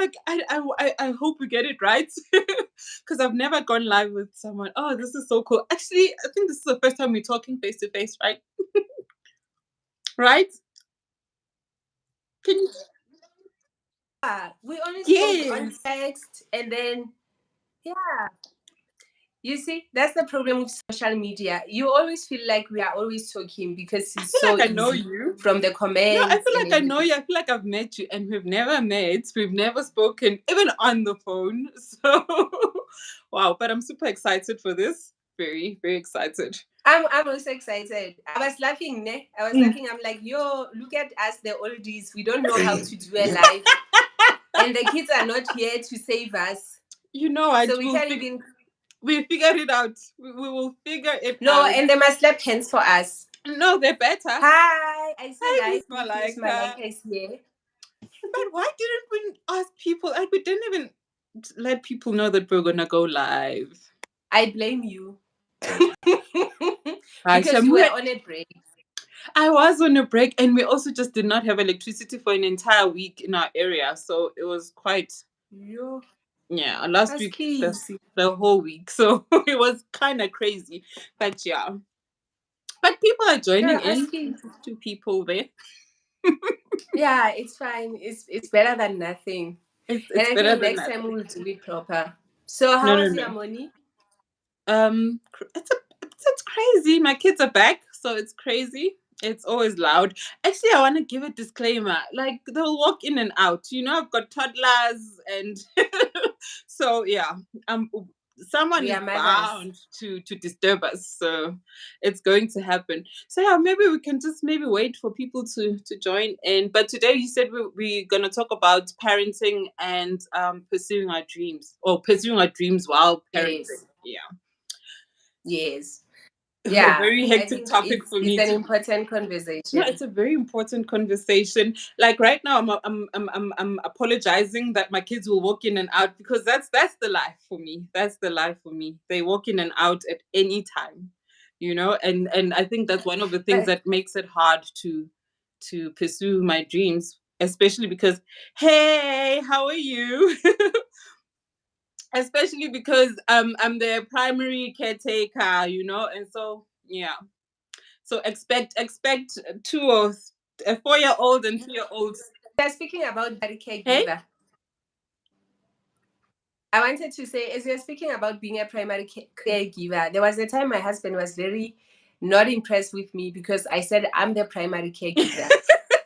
like, I hope we get it right because I've never gone live with someone. Oh, this is so cool. Actually, I think this is the first time we're talking face to face, right? Right? Can you? We only spoke on Yes. text, and then yeah. You see, that's the problem with social media. You always feel like we are always talking because I it's feel so like I know easy you. from the No, I comments feel and like I know everything. you. I feel like I've met you, and we've never met. We've never spoken, even on the phone. So, wow! But I'm super excited for this. Very, very excited. I'm also excited. I was laughing, ne? I was Mm. laughing. I'm like, yo, look at us, the oldies. We don't know how to do a live, and the kids are not here to save us, You know, I so we will. can't even. We figured it out. We will figure it No, out. and they must clap hands for us. No, they're better. Hi, I see Hi, like Miss Miss Malika. Malika is here. But why didn't we ask people? Like, we didn't even let people know that we're gonna go live. I blame you because Aisha, you were on a break. I was on a break, and we also just did not have electricity for an entire week in our area, so it was quite, Yo, yeah. Last that's week, crazy. the whole week, so it was kind of crazy. But yeah, but people are joining Yeah, in. asking. Two people there. Yeah, it's fine. It's better than nothing. And It's I better think than next time nothing. we'll do it proper. So No, how no, was your no. money? It's crazy. My kids are back, so it's crazy. It's always loud. Actually, I want to give a disclaimer. Like, they'll walk in and out. You know, I've got toddlers, and so yeah, um, someone We is are mothers. bound to disturb us. So it's going to happen. So yeah, maybe we can just maybe wait for people to join in. But today you said we're gonna talk about parenting and pursuing our dreams, or pursuing our dreams while parenting. Yes. Yeah. Yes. A Yeah. very I hectic think topic for it's me an to. important No, conversation. it's a very important conversation. Like right now, I'm apologizing that my kids will walk in and out because that's the life for me. That's the life for me. They walk in and out at any time, and I think that's one of the things But that makes it hard to pursue my dreams, especially because, hey, how are you? Especially because I'm their primary caretaker, and so yeah. So expect a 4-year-old and 2-year-olds. they're speaking about the Hey, caregiver. I wanted to say, as you're speaking about being a primary caregiver, there was a time my husband was very not impressed with me because I said I'm the primary caregiver.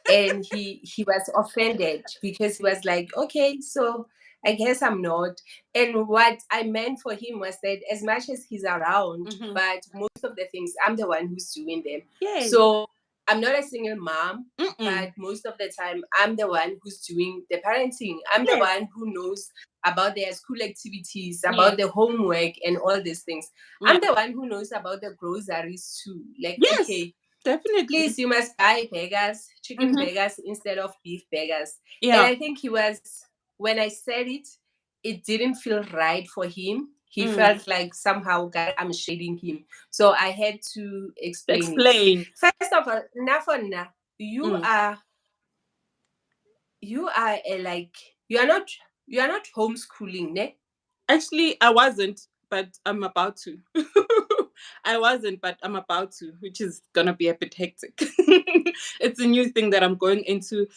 And he was offended because he was like, okay, so I guess I'm not. And what I meant for him was that as much as he's around, Mhm. but most of the things I'm the one who's doing them. Yay. So I'm not a single mom, Mm-mm. but most of the time I'm the one who's doing the parenting. I'm the Yes. one who knows about their school activities, about Yes. the homework and all these things. Yeah. I'm the one who knows about the groceries too. Like, Yes. okay, Definitely. please, you must buy burgers, chicken Hmm. burgers instead of beef burgers. And Yeah. I think when I said it, it didn't feel right for him. He Mm. felt like somehow God, I'm shading him. So I had to explain it. Explain. First of all, Nafona, you Mm. are you are a like you are not homeschooling, ne? Actually, I wasn't, but I'm about to. I wasn't, but I'm about to, which is gonna be a bit hectic. It's a new thing that I'm going into.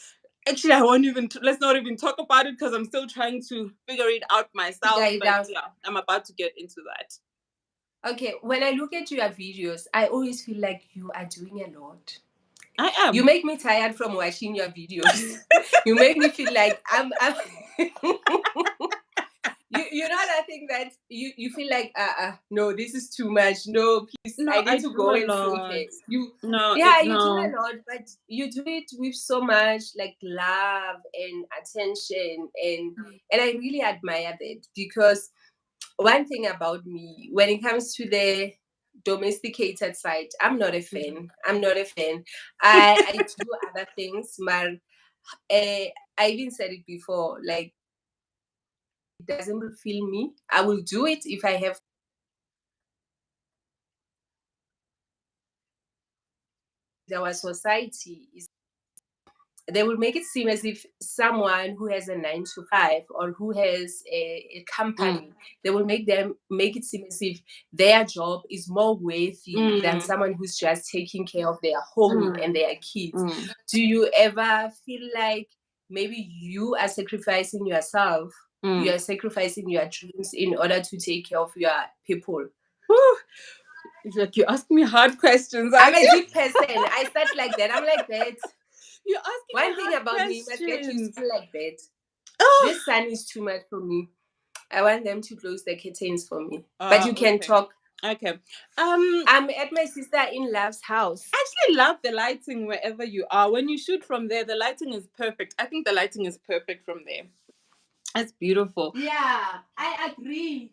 Actually, I won't even. Let's not even talk about it because I'm still trying to figure it out myself. Figure it But out. yeah, I'm about to get into that. Okay, when I look at your videos, I always feel like you are doing a lot. I You am. make me tired from watching your videos. You make me feel like I'm you know that thing that you feel like no, this is too much. No, please, No, I I need to do go a and save lot. it. You No, Yeah, you do a no. lot, but you do it with so much like love and attention, and I really admire that because one thing about me when it comes to the domesticated side, I'm not a fan. I'm not a fan. I do other things, but I even said it before, like it doesn't fulfill me. I will do it if I have our society is they will make it seem as if someone who has a 9 to 5 or who has a company, they will make it seem as if their job is more worthy than someone who's just taking care of their home and their kids. Do you ever feel like maybe you are sacrificing yourself, you are sacrificing your dreams in order to take care of your people? It's like you ask me hard questions. I'm a deep person. I start like that. I'm like that. You're asking One me thing hard about questions. me must get you to feel like that. Oh. This sun is too much for me. I want them to close the curtains for me. But you can talk. Okay. I'm at my sister-in-law's house. I actually love the lighting wherever you are. When you shoot from there, the lighting is perfect. I think the lighting is perfect from there. That's beautiful. Yeah, I agree.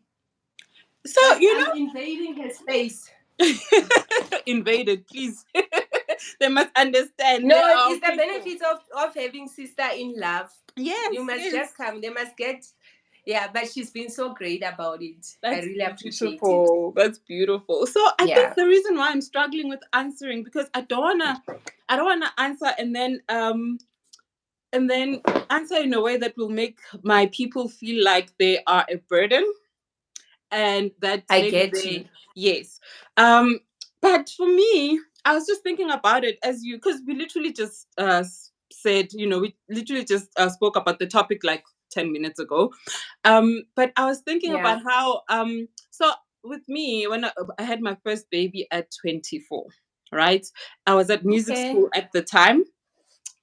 So, but I'm invading her space. Invaded, please. They must understand. No, it's the benefits of having sister-in-law. Yes. You must just come. They must get. Yeah, but she's been so great about it. I really appreciate it. That's beautiful. So I think the reason why I'm struggling with answering, because I don't wanna answer and then answer in a way that will make my people feel like they are a burden. And that I get you. Yes. But for me, I was just thinking about it because we literally just said, we literally just spoke about the topic like 10 minutes ago. But I was thinking about how so with me, when I had my first baby at 24, right? I was at music school at the time.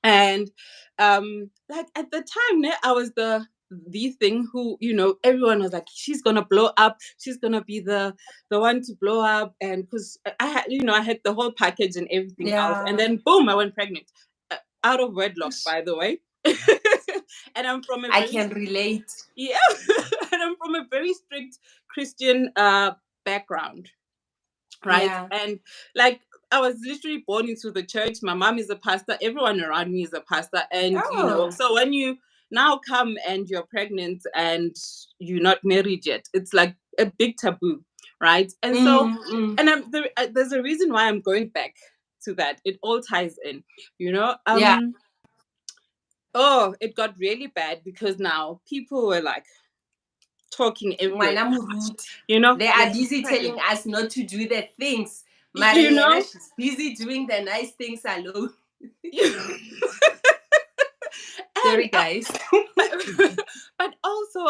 And like at the time, I was the thing who, everyone was like, she's gonna blow up, she's gonna be the one to blow up. And because I had, I had the whole package and everything else, and then boom, I went pregnant, out of wedlock, by the way. And I'm from I can relate. Yeah. And I'm from a very strict Christian background, right? And like, I was literally born into the church. My mom is a pastor. Everyone around me is a pastor. And, so when you now come and you're pregnant and you're not married yet, it's like a big taboo, right? And so, and there's a reason why I'm going back to that. It all ties in, Oh, it got really bad because now people were like talking everywhere. They are busy telling us not to do the things. Mariana, she's busy doing the nice things alone. Sorry, guys. But also,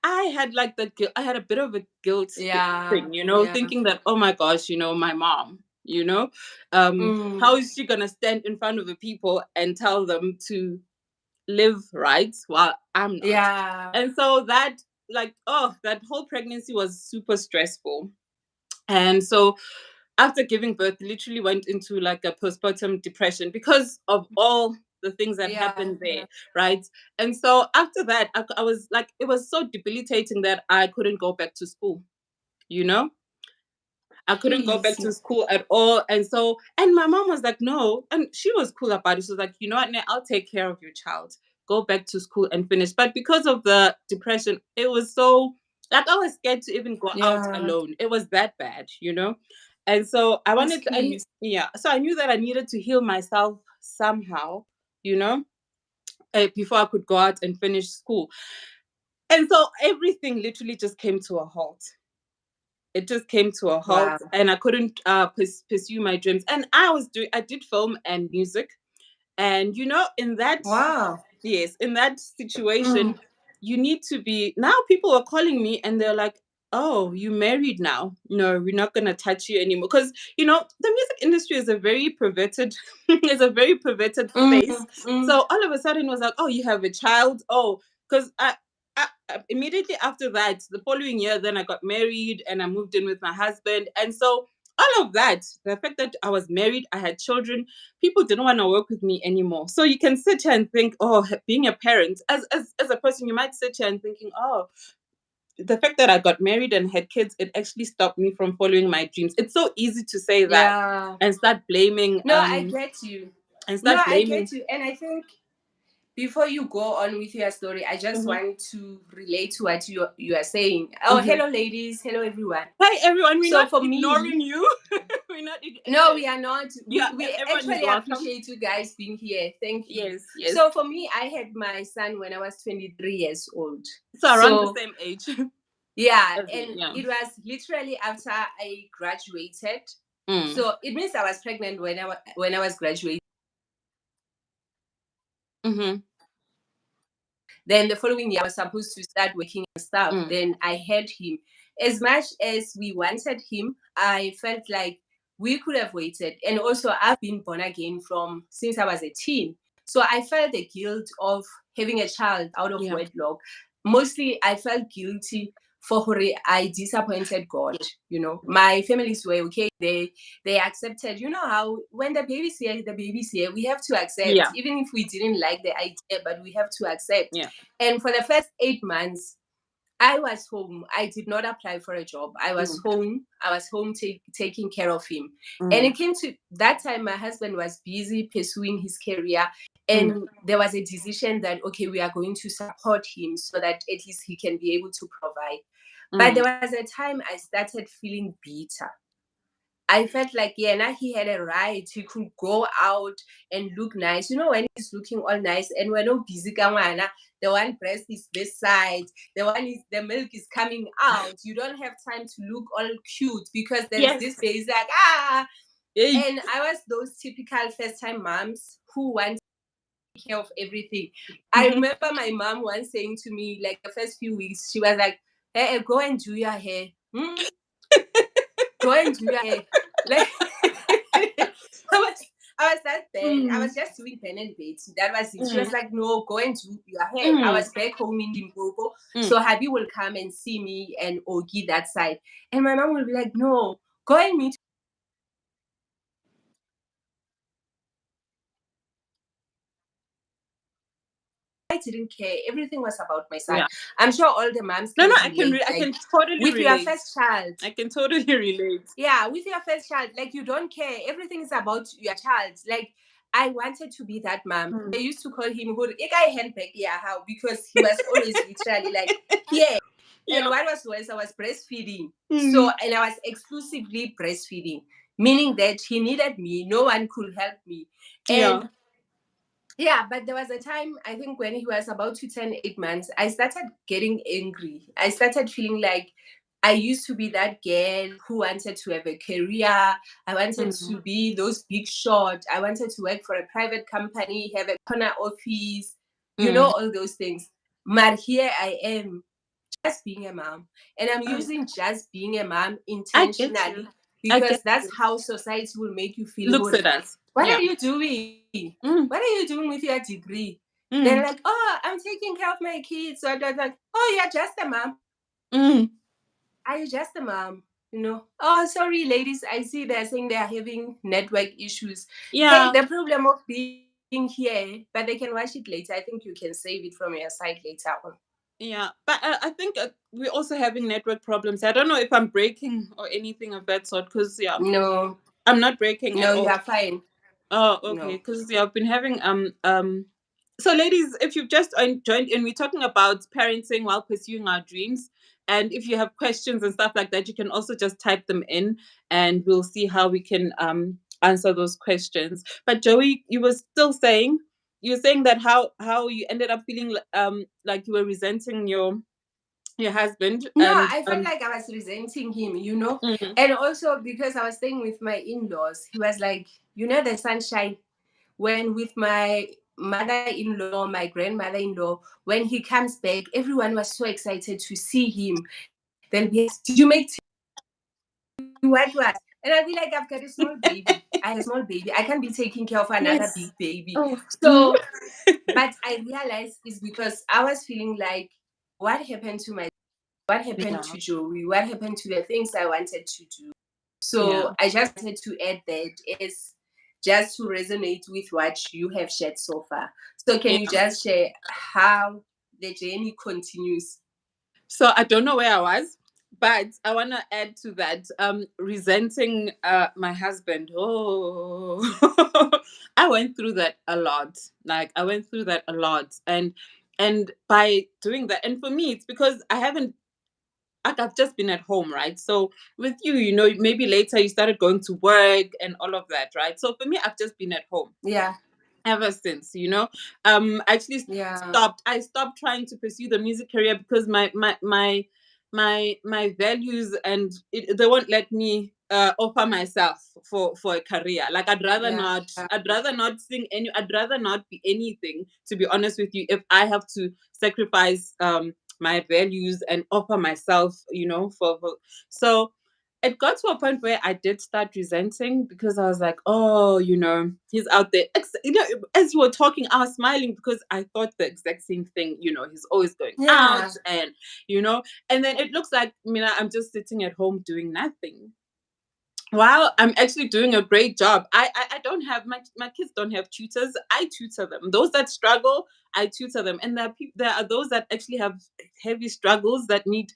I had like the guilt. I had a bit of a guilt thing, thinking that, oh my gosh, my mom, how is she gonna stand in front of the people and tell them to live right while I'm not? Yeah. And so that, like, that whole pregnancy was super stressful. And so after giving birth, literally went into like a postpartum depression because of all the things that happened there, right? And so after that, I was like, it was so debilitating that I couldn't go back to school, I couldn't go back to school at all. And so, and my mom was like, no. And she was cool about it. She was like, you know what, I'll take care of your child. Go back to school and finish. But because of the depression, it was so, like, I was scared to even go out alone. It was that bad, And so I wanted to, so I knew that I needed to heal myself somehow, before I could go out and finish school. And so everything literally just came to a halt. It just came to a halt, and I couldn't pursue my dreams. And I did film and music, and in that in that situation, you need to be. Now people are calling me and they're like, "Oh, you married now? No, we're not gonna touch you anymore." Because the music industry is a very perverted, is a very perverted space. So all of a sudden, it was like, "Oh, you have a child? Oh," because immediately after that, the following year, then I got married and I moved in with my husband. And so all of that, the fact that I was married, I had children, people didn't want to work with me anymore. So you can sit here and think, oh, being a parent, as a person, you might sit here and thinking, oh, the fact that I got married and had kids, it actually stopped me from following my dreams. It's so easy to say that and start blaming. No, I get you. And start blaming. I get you. And I think before you go on with your story, I just Mhm. want to relate to what you are saying. Oh, Mhm. hello, ladies. Hello, everyone. Hi everyone. We're So not for me, ignoring you. We're not. no, we are not. Yeah, We everyone is actually welcome. appreciate you guys being here. Thank you. Yes, yes. So for me, I had my son when I was 23 years old. So around the same age. Yeah, as me, and yeah. it was literally after I graduated. Mm. So it means I was pregnant when I was graduating. Mm-hmm. Then the following year, I was supposed to start working and stuff. Mm. Then I had him. As much as we wanted him, I felt like we could have waited. And also, I've been born again from since I was a teen. So I felt the guilt of having a child out of Yeah. wedlock. Mostly, I felt guilty for Hore. I disappointed God. You know, my families were okay. They accepted. You know how when the baby's here, the baby's here. We have to accept, Yeah. even if we didn't like the idea, but we have to accept. Yeah. And for the first 8 months, I was home. I did not apply for a job. I was home. I was home taking care of him. And it came to that time, my husband was busy pursuing his career. And there was a decision that, okay, we are going to support him so that at least he can be able to provide. But there was a time I started feeling bitter. I felt like, yeah, now he had a right. He could go out and look nice. You know, when he's looking all nice and we're not busy, the one breast is this side, the milk is coming out. You don't have time to look all cute because there's this face like, Hey. And I was those typical first time moms who want to take care of everything. I remember my mom once saying to me, like the first few weeks, she was like, hey, go and do your hair. Go and do your hair. Like I was that bad. I was just doing pen and paper. That was it. She was like, no, go and do your hair. I was back home in Limpopo. So Habi will come and see me and Ogi that side. And my mom will be like, no, go and meet. I didn't care. Everything was about my son. Yeah. I'm sure all the moms No, can no, relate. I can totally with relate. your first child. I can totally relate. Yeah, with your first child, like you don't care. Everything is about your child. Like I wanted to be that mom. I used to call him Ikai handbag, yeah, how because he was always literally like here. And what was worse, I was breastfeeding. So and I was exclusively breastfeeding, meaning that he needed me, no one could help me. And yeah, but there was a time, I think, when he was about to turn 8 months, I started getting angry. I started feeling like I used to be that girl who wanted to have a career. I wanted to be those big shot. I wanted to work for a private company, have a corner office, you know, all those things. But here I am, just being a mom. And I'm using just being a mom intentionally because that's how society will make you feel. Looks at us. What are you doing? What are you doing with your degree? They're like, oh, I'm taking care of my kids. So I was like, oh, you're just a mom. Are you just a mom? You know, oh, sorry, ladies. I see they're saying they're having network issues. Yeah. Hey, the problem of being here, but they can watch it later. I think you can save it from your side later on. Yeah, but I think we're also having network problems. I don't know if I'm breaking or anything of that sort because No, I'm not breaking at no, all. you're fine. Oh, okay. No. Because I've been having So, ladies, if you've just joined in, we're talking about parenting while pursuing our dreams. And if you have questions and stuff like that, you can also just type them in, and we'll see how we can answer those questions. But Joey, you were still saying that how you ended up feeling like you were resenting your husband. No, And I felt like I was resenting him, you know? And also because I was staying with my in-laws, he was like, you know, the sunshine. When with my mother-in-law, my grandmother-in-law, when he comes back, everyone was so excited to see him. Then did you make what? And I'll be like, I've got a small baby. I have a small baby. I can't be taking care of another big baby. So, but I realized it's because I was feeling like, what happened to Joey? What happened to the things I wanted to do? So I just wanted to add that as just to resonate with what you have shared so far. So can you just share how the journey continues? So I don't know where I was, But I want to add to that, resenting my husband. Oh, I went through that a lot. Like I went through that a lot, and by doing that, and for me, it's because I haven't. Like I've just been at home, right? So with you, maybe later you started going to work and all of that, right? So for me, I've just been at home Yeah. ever since. Actually Yeah. stopped. I stopped trying to pursue the music career because my values and they won't let me offer myself for a career. Like Yeah. I'd rather not sing I'd rather not be anything, to be honest with you, if I have to sacrifice my values and offer myself, for so it got to a point where I did start resenting because I was like, oh, he's out there. As you were talking, I was smiling because I thought the exact same thing. He's always going out, Yeah. and then it looks like, I'm just sitting at home doing nothing. While I'm actually doing a great job. I don't have my kids don't have tutors. I tutor them. Those that struggle, I tutor them. And there are those that actually have heavy struggles that need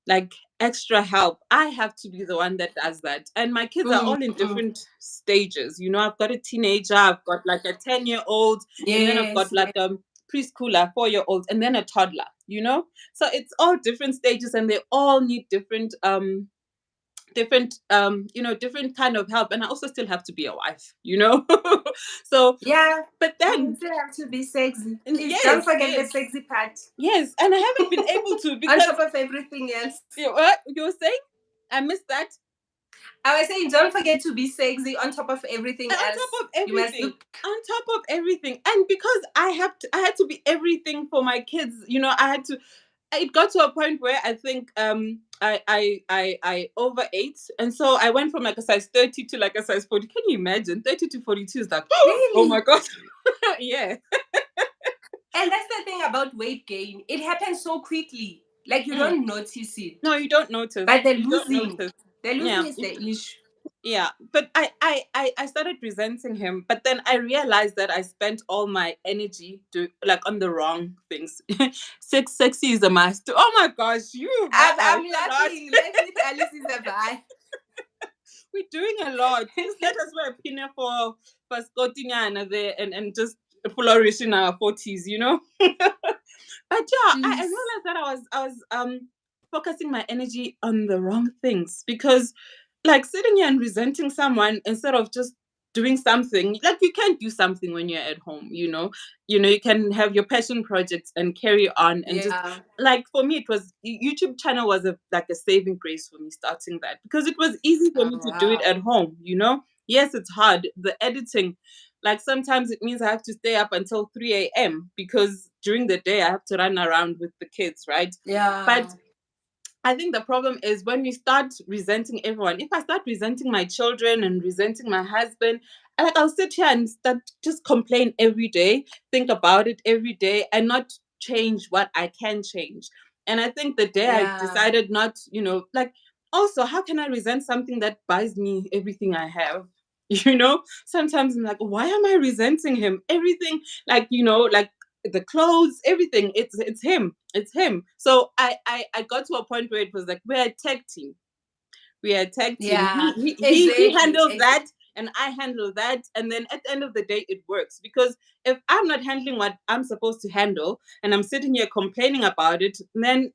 like extra help. I have to be the one that does that. And my kids are Mm, all in mm. different stages. I've got a teenager, I've got like a 10-year-old, and then I've got Yes. like a preschooler, 4-year-old, and then a toddler. So it's all different stages and they all need different kind of help. And I also still have to be a wife. So Yeah. but You then still have to be sexy. Please don't yes, forget the yes, sexy part. yes. And I haven't been able to On because top of everything else. what you were saying? I missed that. I was saying, don't forget to be sexy on top of everything And on else. top of You must everything, look. on top of everything, and because I had to be everything for my kids. I had to. It got to a point where I think I overate, and so I went from like a size 30 to like a size 40. Can you imagine? 30 to 42 is like, oh my Really? god, yeah. And that's the thing about weight gain. It happens so quickly. Like you Mm. don't notice it. No, you don't notice. But the You don't losing. notice. The Yeah. losing is the issue. Yeah, but I started resenting him, but then I realized that I spent all my energy on the wrong things. Sexy is a must. Oh my gosh, you mama, I'm it's a lot. laughing. Life with Alice is a vibe. We're doing a lot. Please let us wear a pinna for Scotiana there and just flourish in our 40s. But yeah, I Jeez. realized that I was focusing my energy on the wrong things because like sitting here and resenting someone instead of just doing something. Like you can't do something when you're at home. You can have your passion projects and carry on and just Yeah. like for me it was YouTube channel was like a saving grace for me starting that because it was easy for Oh, me to do it wow. at home. Yes, it's hard. The editing, like sometimes it means I have to stay up until 3 a.m. because during the day I have to run around with the kids, right? Yeah. But I think the problem is when we start resenting everyone. If I start resenting my children and resenting my husband, I'll sit here and start just complain every day, think about it every day, and not change what I can change. And I think the day I Yeah. decided not, like also how can I resent something that buys me everything I have? Sometimes I'm like, why am I resenting him? Everything, like the clothes, everything. It's him. It's him. So I got to a point where it was like we're a tag team. We are a tag team. Yeah. He Exactly. handles that and I handle that. And then at the end of the day, it works. Because if I'm not handling what I'm supposed to handle and I'm sitting here complaining about it, then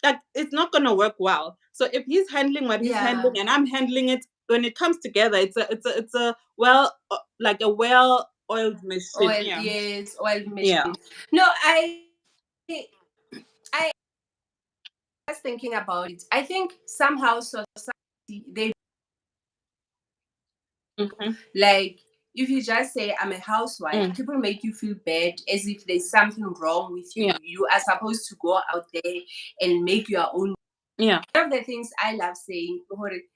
like it's not gonna work well. So if he's handling what he's Yeah. handling and I'm handling it, when it comes together, it's a well like a well oiled machine. Oil. Yeah. Yes. Oil Yeah. machine. No, I was thinking about it. I think somehow society they Mhm. like if you just say I'm a housewife, Mm. people make you feel bad as if there's something wrong with you. Yeah. You are supposed to go out there and make your own. Yeah. One of the things I love saying, like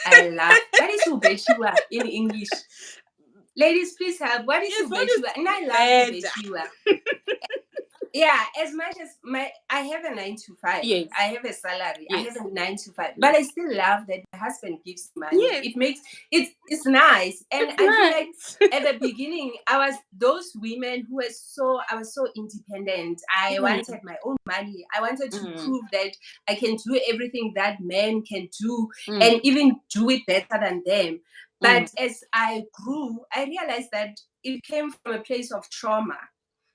I love what is ubechiwa in English? Ladies, please help. What is Yes, what is ubechiwa? And I love better? ubechiwa. Yeah, as much as I have a 9 to 5, Yes. I have a salary, I Yes. have a 9 to 5, but I still love that my husband gives money. Yes. It makes it's nice, and It's I feel like nice. at the beginning I was those women who were I was so independent. I Mm. wanted my own money. I wanted to Mm. prove that I can do everything that men can do, Mm. and even do it better than them. But Mm. as I grew, I realized that it came from a place of trauma.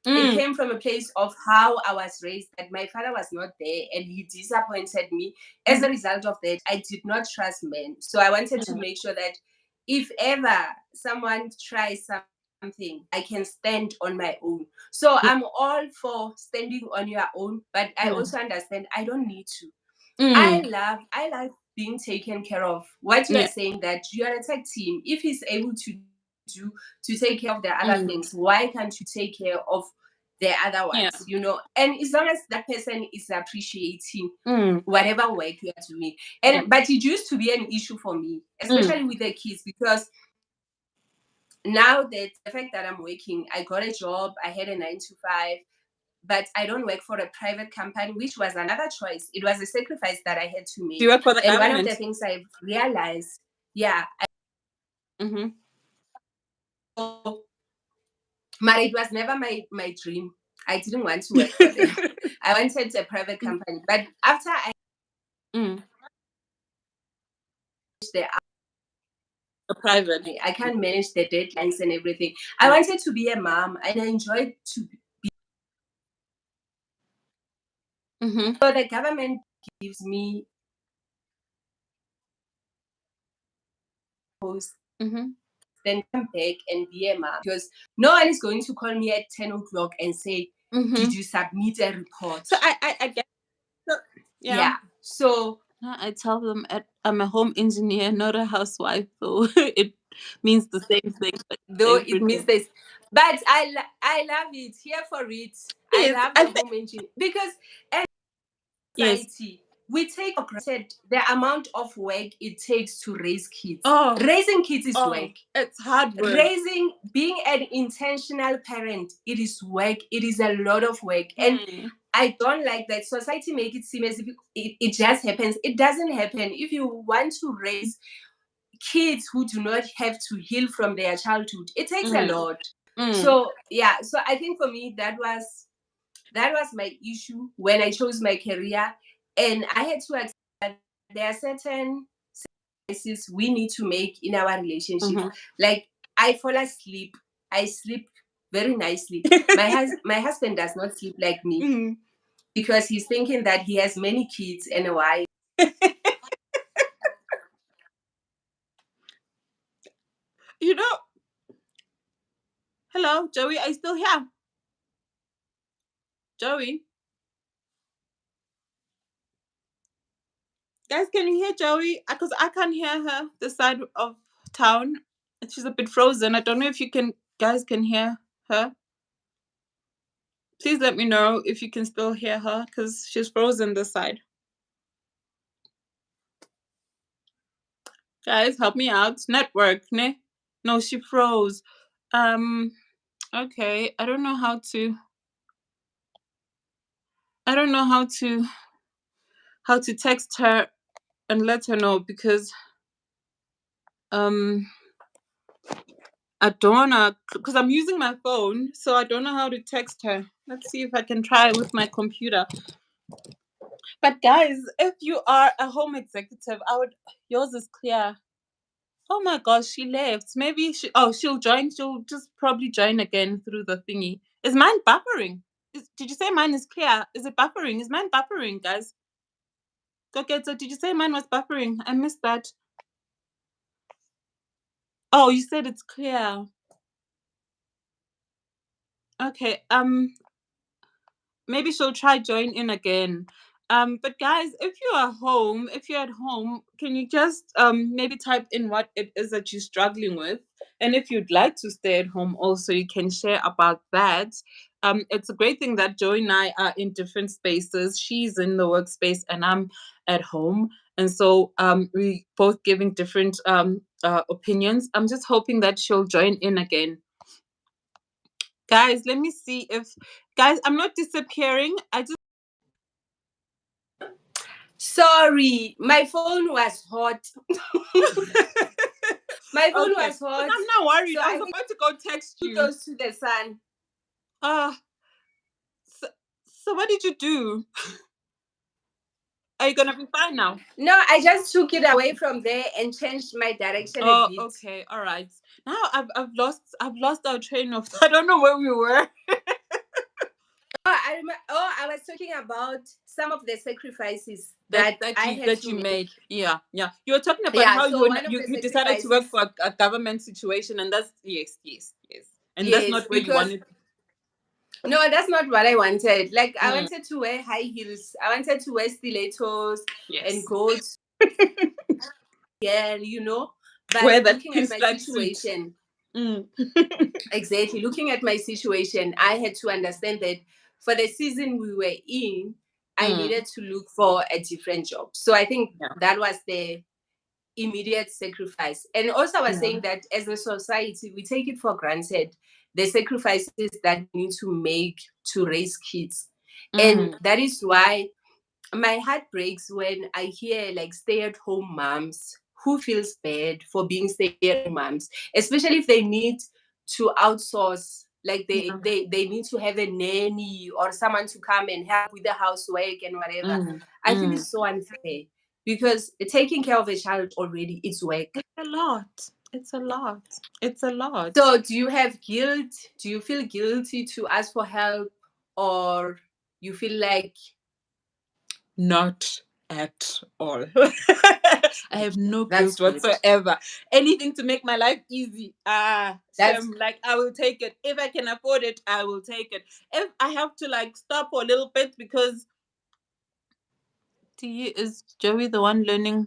It Mm. came from a place of how I was raised, that my father was not there and he disappointed me. As a result of that, I did not trust men. So I wanted to Mm. make sure that if ever someone tries something, I can stand on my own. So I'm all for standing on your own, but I Mm. also understand I don't need to. Mm. I like being taken care of. What you Yeah. are saying, that you are a tech team. If he's able do to take care of the other Mm. things, why can't you take care of the other Yeah. ones? You know, and as long as that person is appreciating Mm. whatever work you are doing. Yeah. And but it used to be an issue for me, Mm. especially with the kids, because now that the fact that I'm working, I got a job, I had a 9 to 5, but I don't work for a private company, which was another choice. It was a sacrifice that I had to Do make. you work for the And one of the government? things I've realized, yeah, Mm-hmm. but it was never my dream. I didn't want to work for them. I wanted a private company. But after I Mm. finished the A private. army, I can't manage the deadlines and everything. I wanted to be a mom, and I enjoyed to be. Mm-hmm. So the government gives me post, Mm-hmm. then come back and be a mom, because no one is going to call me at 10 o'clock and say, Mm-hmm. did you submit a report? So I get. So, yeah. Yeah. So I tell them I'm a home engineer, not a housewife, so it means the same thing. But though it means this, but I love it. Here for it. I yes, love I the think home engine, because yes. society, we take for granted the amount of work it takes to raise kids. Oh, Raising kids is work. it's hard work. Being an intentional parent, it is work. It is a lot of work. And I don't like that society make it seem as if it just happens. It doesn't happen. If you want to raise kids who do not have to heal from their childhood, it takes a lot. So yeah, so I think for me that was my issue when I chose my career, and I had to accept that there are certain sacrifices we need to make in our relationship. Like I fall asleep, I sleep very nicely. My husband does not sleep like me, because he's thinking that he has many kids and a wife. You know, hello, Joey, are you still here? Joey? Guys, can you hear Joey? Because I can't hear her this side of town. She's a bit frozen. I don't know if you guys can hear her. Please let me know if you can still hear her, because she's frozen this side. Guys, help me out. Network, ne? No, she froze. Okay. I don't know how to text her and let her know, because I don't wanna, because I'm using my phone, so I don't know how to text her. Let's see if I can try with my computer. But guys, if you are a home executive, yours is clear. Oh my gosh, she left. Maybe she'll join. She'll just probably join again through the thingy. Is mine buffering? Did you say mine is clear? Is it buffering? Is mine buffering, guys? Okay, so did you say mine was buffering? I missed that. Oh, you said it's clear. Okay. Maybe she'll try join in again. But guys, if you're at home, can you just maybe type in what it is that you're struggling with? And if you'd like to stay at home also, you can share about that. It's a great thing that Joy and I are in different spaces. She's in the workspace and I'm at home. And so we both giving different opinions. I'm just hoping that she'll join in again. Guys, let me see if guys, I'm not disappearing. I just Sorry, my phone was hot. My phone okay. was hot. I'm not worried. So I I was think about to go text too you. close to the sun. So what did you do? Are you gonna be fine now? No, I just took it away from there and changed my direction a Oh, bit. okay, all right. Now I've lost our train of. I don't know where we were. I was talking about some of the sacrifices that I had that to you make. made. Yeah, yeah. You were talking about Yeah, how so one of you the you decided to work sacrifices, for a government situation, and that's yes, and that's yes, not where you because wanted. no, that's not what I wanted. Like I Mm, wanted to wear high heels. I wanted to wear stilettos and yes. go to you know. But Wear that looking at my pinstripe suit. situation, Mm. exactly, looking at my situation, I had to understand that for the season we were in, I Mm. needed to look for a different job. So I think Yeah. that was the immediate sacrifice. And also, I was Yeah. saying that as a society, we take it for granted the sacrifices that we need to make to raise kids. And that is why my heart breaks when I hear like stay-at-home moms who feels bad for being stay-at-home moms, especially if they need to outsource, like Yeah. they need to have a nanny or someone to come and help with the housework and whatever. I feel Mm. it's so unfair because taking care of a child already is work. It's a lot. It's a lot. It's a lot. So do you have guilt? Do you feel guilty to ask for help, or you feel like Not at all. I have no that's guilt good? whatsoever. Anything to make my life easy. That's Like I will take it. If I can afford it, I will take it. If I have to like stop for a little bit because is Joey the one learning?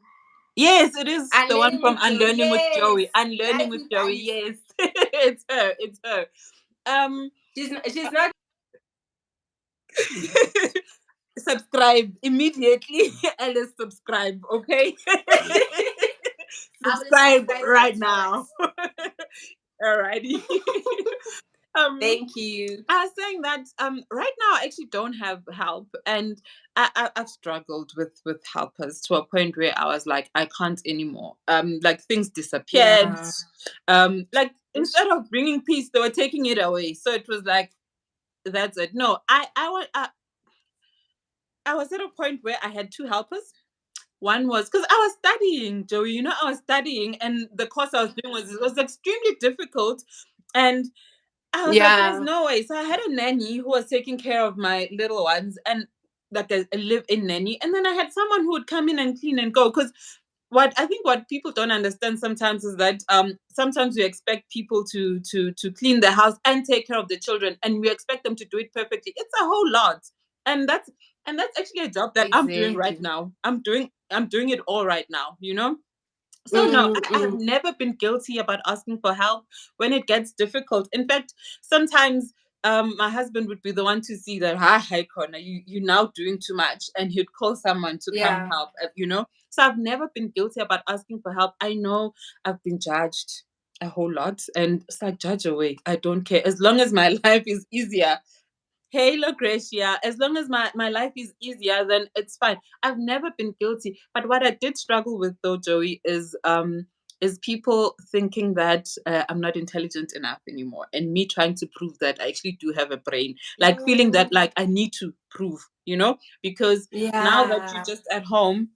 Yes, it is the one unlearning from with Joey. Unlearning with Yes, Joey. Unlearning life with with Joey. Alice. Yes. It's her. It's her. Um She's not. subscribe immediately. Alice, subscribe, okay? I will Subscribe subscribe my right now. thoughts. Alrighty. um Thank you. I was saying that right now I actually don't have help, and I've struggled with helpers to a point where I was like, I can't anymore. Like things disappeared. Yeah. Like instead of bringing peace, they were taking it away. So it was like, that's it. No, I was at a point where I had two helpers. One was because I was studying, Joey. You know, I was studying, and the course I was doing was extremely difficult, and I was like, "There's Yeah. no way." So I had a nanny who was taking care of my little ones, and like a live-in nanny, and then I had someone who would come in and clean and go. Because what people don't understand sometimes is that sometimes we expect people to clean the house and take care of the children, and we expect them to do it perfectly. It's a whole lot, and that's actually a job that I'm doing right Exactly. now. I'm doing it all right now. So no, I have Mm-mm. never been guilty about asking for help when it gets difficult. In fact, sometimes my husband would be the one to see that, hi Connor, you're now doing too much, and he'd call someone to come Yeah. help. So I've never been guilty about asking for help. I know I've been judged a whole lot, and it's like, judge away. I don't care. As long as my life is easier, hey, Lucretia, as long as my life is easier, then it's fine. I've never been guilty. But what I did struggle with though, Joey, is people thinking that I'm not intelligent enough anymore, and me trying to prove that I actually do have a brain, like feeling that like I need to prove, because now that you're Yeah. just at home,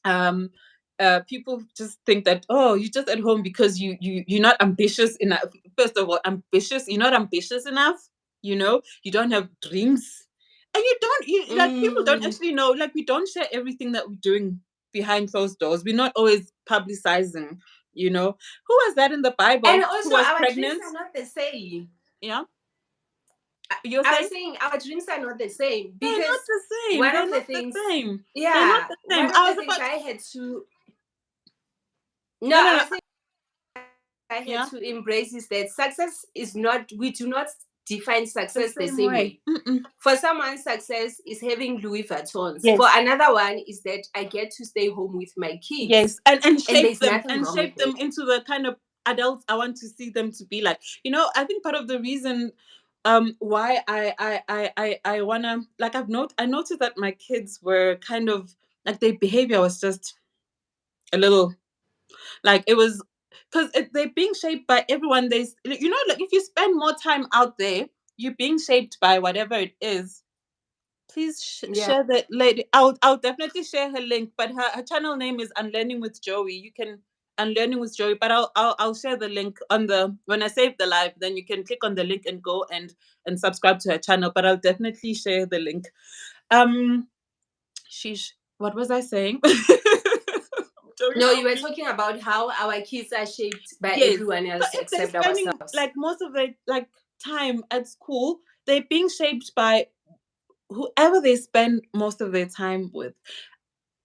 um people just think that, oh, you're just at home because you're not ambitious enough. First of all, you're not ambitious enough. You don't have dreams, and like people don't Mm. actually know. Like we don't share everything that we're doing behind closed doors. We're not always publicizing. Who was that in the And Bible who also, was our dreams pregnant? are not the same. Yeah, you're I was saying saying our dreams are not the same they're not because the same. one They're of the not the things, same. They're not yeah, the same. one of I the was things about I had to, no, no, no, I no. was saying I had Yeah, to embrace is that success is not, we do not define the success the same same way. way. For someone, success is having Louis Vuittons. For Yes. another one, is that I get to stay home with my kids, Yes, and and shape there's them nothing wrong with that. into the kind of adults I want to see them to be like. I think part of the reason why I wanna, like, I noticed that my kids were kind of like, their behavior was just a little, like, it was because they're being shaped by everyone. Like, like, if you spend more time out there, you're being shaped by whatever it is. Please Yeah. share that lady. I'll definitely share her link, but her channel name is Unlearning with Joey. You can Unlearning with Joey, but I'll share the link on the when I save the live. Then you can click on the link and go and subscribe to her channel. But I'll definitely share the link. Sheesh, what was I saying? Joey, No, you help were me. talking about how our kids are shaped by Yes. everyone So else if they're except spending ourselves. like most of their like time at school, they're being shaped by whoever they spend most of their time with.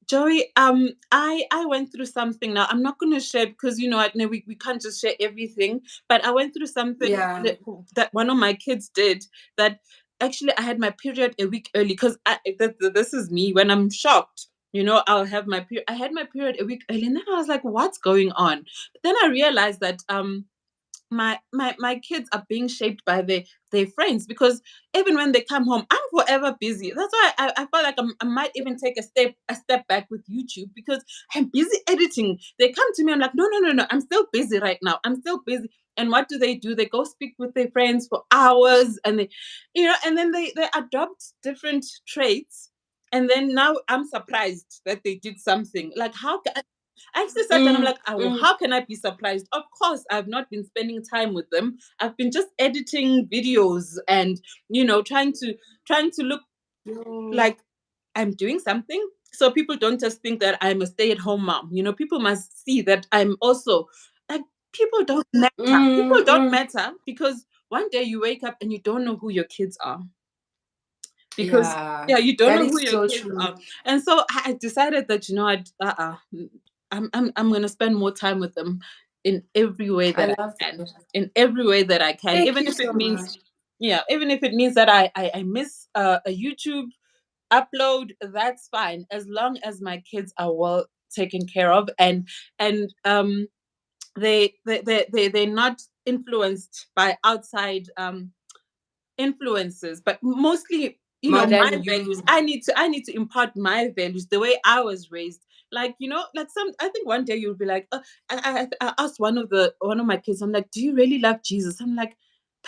Joey, I went through something. Now I'm not going to share because what, no, we can't just share everything. But I went through something Yeah. that one of my kids did. That actually I had my period a week early because this is me when I'm shocked. I'll have my period. I had my period a week early, and then I was like, "What's going on?" But then I realized that my kids are being shaped by their friends, because even when they come home, I'm forever busy. That's why I felt like I might even take a step back with YouTube, because I'm busy editing. They come to me, I'm like, no, no, no, no, I'm still busy right now. I'm still busy. And what do? They go speak with their friends for hours, and and then they adopt different traits. And then now I'm surprised that they did something. Like, how I actually sat down. I'm like, oh, Mm. how can I be surprised? Of course, I've not been spending time with them. I've been just editing videos and trying to look Mm. like I'm doing something. So people don't just think that I'm a stay-at-home mom. People must see that I'm also like, people don't matter. People don't Mm. matter because one day you wake up and you don't know who your kids are, because Yeah, yeah, you don't that know is who your so kids true. are. And so I decided that I'm going to spend more time with them in every way I that I love can, that. in every way that I can, Thank even you if so it means, much. yeah, even if it means that I miss a YouTube upload. That's fine, as long as my kids are well taken care of, and they're not influenced by outside influences, but mostly, More my than values. you. I need to impart my values the way I was raised. Like, like, I think one day you'll be like, I asked one of my kids, I'm like, do you really love Jesus? I'm like,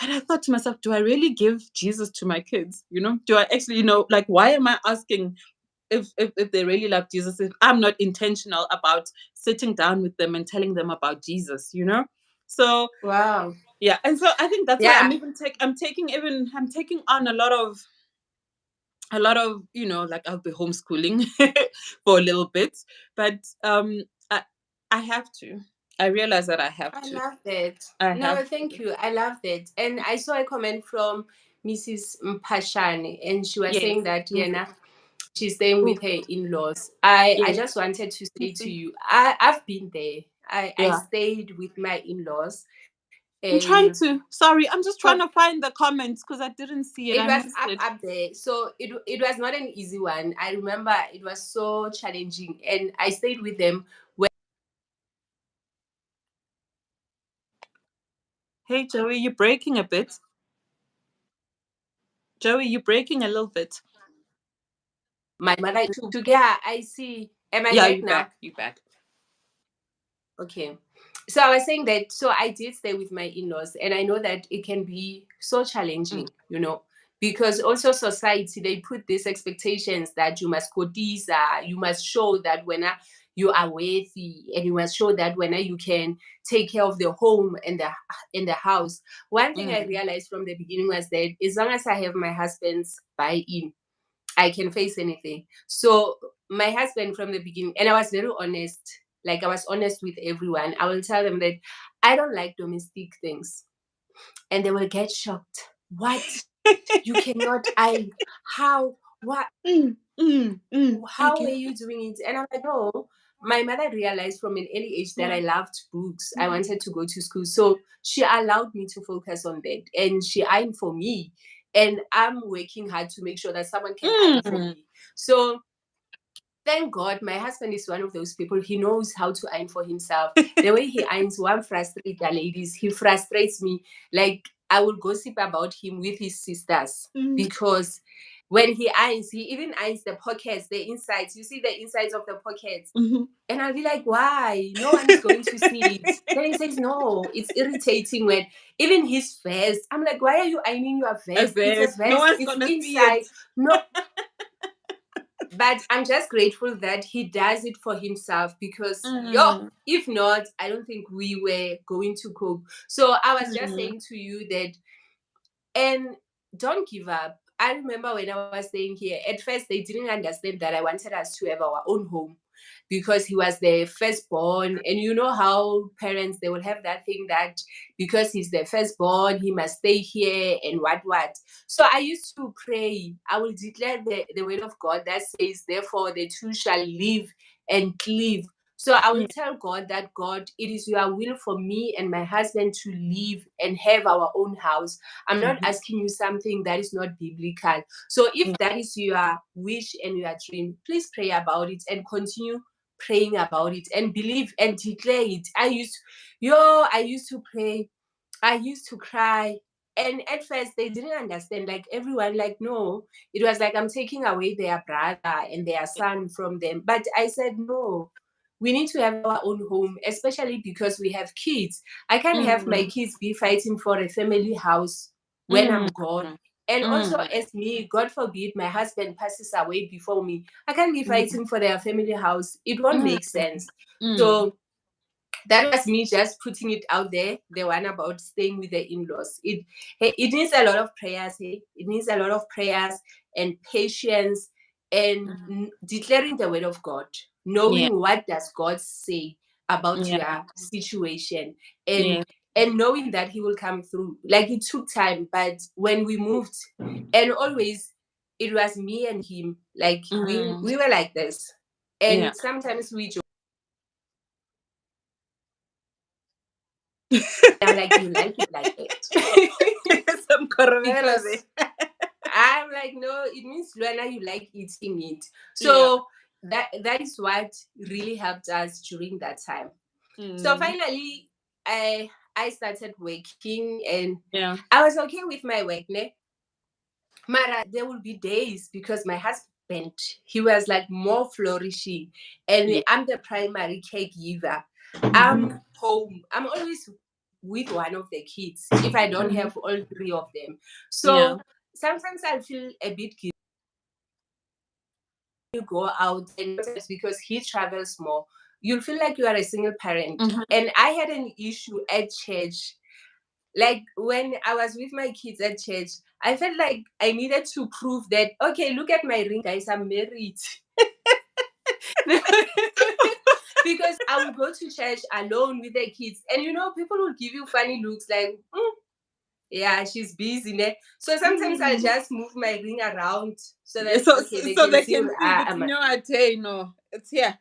but I thought to myself, do I really give Jesus to my kids? Do I actually, like, why am I asking if they really love Jesus, if I'm not intentional about sitting down with them and telling them about Jesus? So Wow. yeah, and so I think that's why Yeah, I'm taking on a lot of, like, I'll be homeschooling for a little bit, but I have to. I realize that I have I to. love that. I have No, thank to. you. I love that. And I saw a comment from Mrs. Mpashani, and she was Yes. saying that Mhm. Yena, she's staying Ooh, with her in-laws. I yes. just wanted to You say to see. you, I've been there. I Yeah. stayed with my in-laws, I'm trying and to. Sorry, I'm just trying for to find the comments because I didn't see it. it I was missed up it. up there. So it was not an easy one. I remember it was so challenging, and I stayed with them. Hey, Joey, you're breaking a bit. Joey, you're breaking a little bit. My mother too. Yeah, I see. Am I Yeah, back you now? back. You back. Okay. So I was saying that, so I did stay with my in-laws, and I know that it can be so Mm. challenging, because also society, they put these expectations that you must go this, you must show that when you are worthy, and you must show that when you can take care of the home and the house. One thing I Mm. realized from the beginning was that as long as I have my husband's buy-in, I can face anything. So my husband from the beginning, and I was very honest, like I was honest with everyone. I will tell them that I don't like domestic things. And they will get shocked. What? You cannot I how what how Okay. are you doing it? And I'm like, no. My mother realized from an early age that Yeah. I loved books. I Yeah. wanted to go to school. So she allowed me to focus on that. And she ironed for me. And I'm working hard to make sure that someone can iron for Mm. me. So thank God my husband is one of those people. He knows how to iron for himself. The way he irons one frustrates the ladies. He frustrates me. Like I will gossip about him with his sisters because when he irons, he even irons the pockets, the insides. You see the insides of the pockets. And I'll be like, why? No one is going to see it. Then he says, no, it's irritating when even his vest. I'm like, why are you ironing your vest? It's a vest. No one's it's gonna see inside. it. No. But I'm just grateful that he does it for himself because if not, I don't think we were going to cope. So I was just saying to you that, and don't give up. I remember when I was staying here, at first they didn't understand that I wanted us to have our own home because he was the firstborn. And you know how parents, they will have that thing that because he's the firstborn, he must stay here and what. So I used to pray. I will declare the word of God that says, therefore the two shall live and cleave. So I will tell God that, God, it is your will for me and my husband to live and have our own house. I'm not asking you something that is not biblical. So if that is your wish and your dream, please pray about it and continue praying about it and believe and declare it. I used to pray. I used to cry. And at first they didn't understand. Like everyone, like, no, it was like I'm taking away their brother and their son from them. But I said, no, we need to have our own home, especially because we have kids. I can't have my kids be fighting for a family house when I'm gone. And also, as me, God forbid, my husband passes away before me, I can't be fighting for their family house. It won't make sense. So that was me just putting it out there, the one about staying with the in-laws. It needs a lot of prayers. Hey? It needs a lot of prayers and patience and declaring the word of God, knowing what does God say about your situation and knowing that he will come through. Like it took time, but when we moved, and always it was me and him, like we were like this. And sometimes we joke. I'm like, you like it like it. Some Because I'm like, no, it means Luana, you like eating it. Yeah. So that is what really helped us during that time. So finally, I started working and I was okay with my work. Ne? Mara, there will be days because my husband, he was like more flourishing and I'm the primary caregiver. I'm home. I'm always with one of the kids if I don't have all three of them. So sometimes I feel a bit guilty. You go out and because he travels more, you'll feel like you are a single parent. And I had an issue at church. Like when I was with my kids at church, I felt like I needed to prove that, okay, look at my ring, guys, I'm married. Because I would go to church alone with the kids, and you know, people will give you funny looks like, yeah, she's busy. Ne? So sometimes I'll just move my ring around so that they can see no, it's here.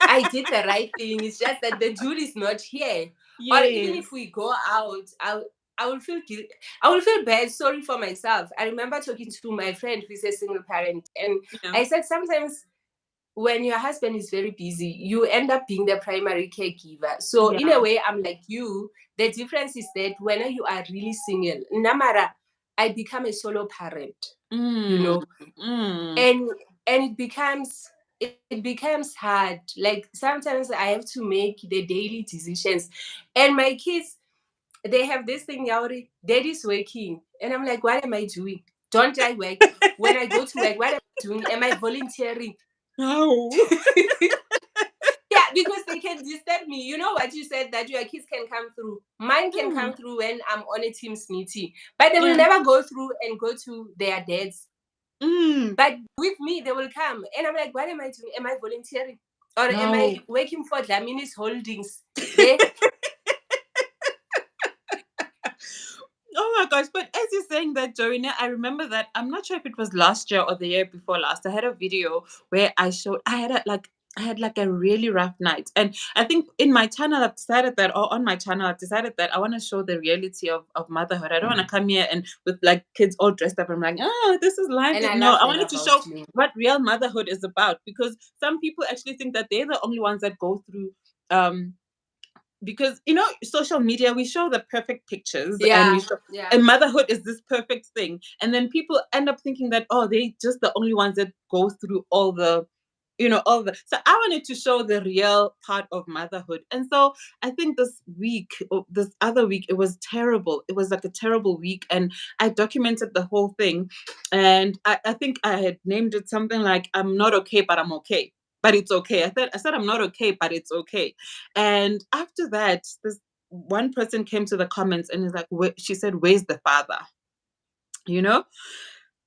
I did the right thing. It's just that the jewel is not here. Or even if we go out, I will feel guilty. I will feel bad, sorry for myself. I remember talking to my friend who's a single parent, and I said sometimes when your husband is very busy, you end up being the primary caregiver. So in a way, I'm like you. The difference is that when you are really single, Namara, I become a solo parent. You know, and it becomes hard. Like sometimes I have to make the daily decisions, and my kids, they have this thing, Yauri, daddy's working, and I'm like, what am I doing? Don't I work? When I go to work, what am I doing? Am I volunteering? No. Yeah, because they can disturb me. You know what you said, that your kids can come through. Mine can come through when I'm on a Teams meeting, but they will never go through and go to their dads. But with me, they will come, and I'm like, what am I doing? Am I volunteering, or am I working for Dlamini's Holdings? Oh my gosh, but as you're saying that, Joanna, I remember that, I'm not sure if it was last year or the year before last, I had a video where I had like a really rough night. And I think in my channel, I've decided that, or on my channel, I've decided that I want to show the reality of motherhood. I don't want to come here and with like kids all dressed up. I'm like, this is life. And No, I wanted to show what real motherhood is about, because some people actually think that they're the only ones that go through because social media, we show the perfect pictures, and Yeah, we show, yeah. and motherhood is this perfect thing, and then people end up thinking that, oh, they just the only ones that go through all the so I wanted to show the real part of motherhood. And so I think this other week, it was terrible. It was like a terrible week, and I documented the whole thing, and I think I had named it something like, I'm not okay, but I'm okay, but it's okay. I said I'm not okay, but it's okay. And after that, this one person came to the comments and is like, she said, where's the father? You know,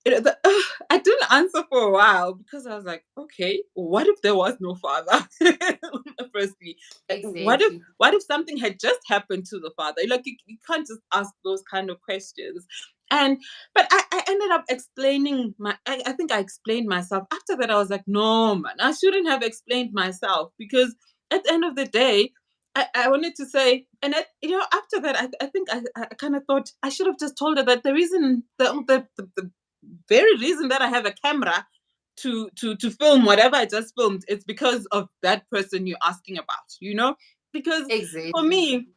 I didn't answer for a while because I was like, okay, what if there was no father? Firstly, Exactly. what if something had just happened to the father? Like, you can't just ask those kind of questions. And but I ended up explaining I think I explained myself. After that, I was like, no, man, I shouldn't have explained myself, because at the end of the day, I wanted to say, and after that, I think I kind of thought I should have just told her that the reason, the very reason that I have a camera to film whatever I just filmed, it's because of that person you're asking about. Because for Exactly. me,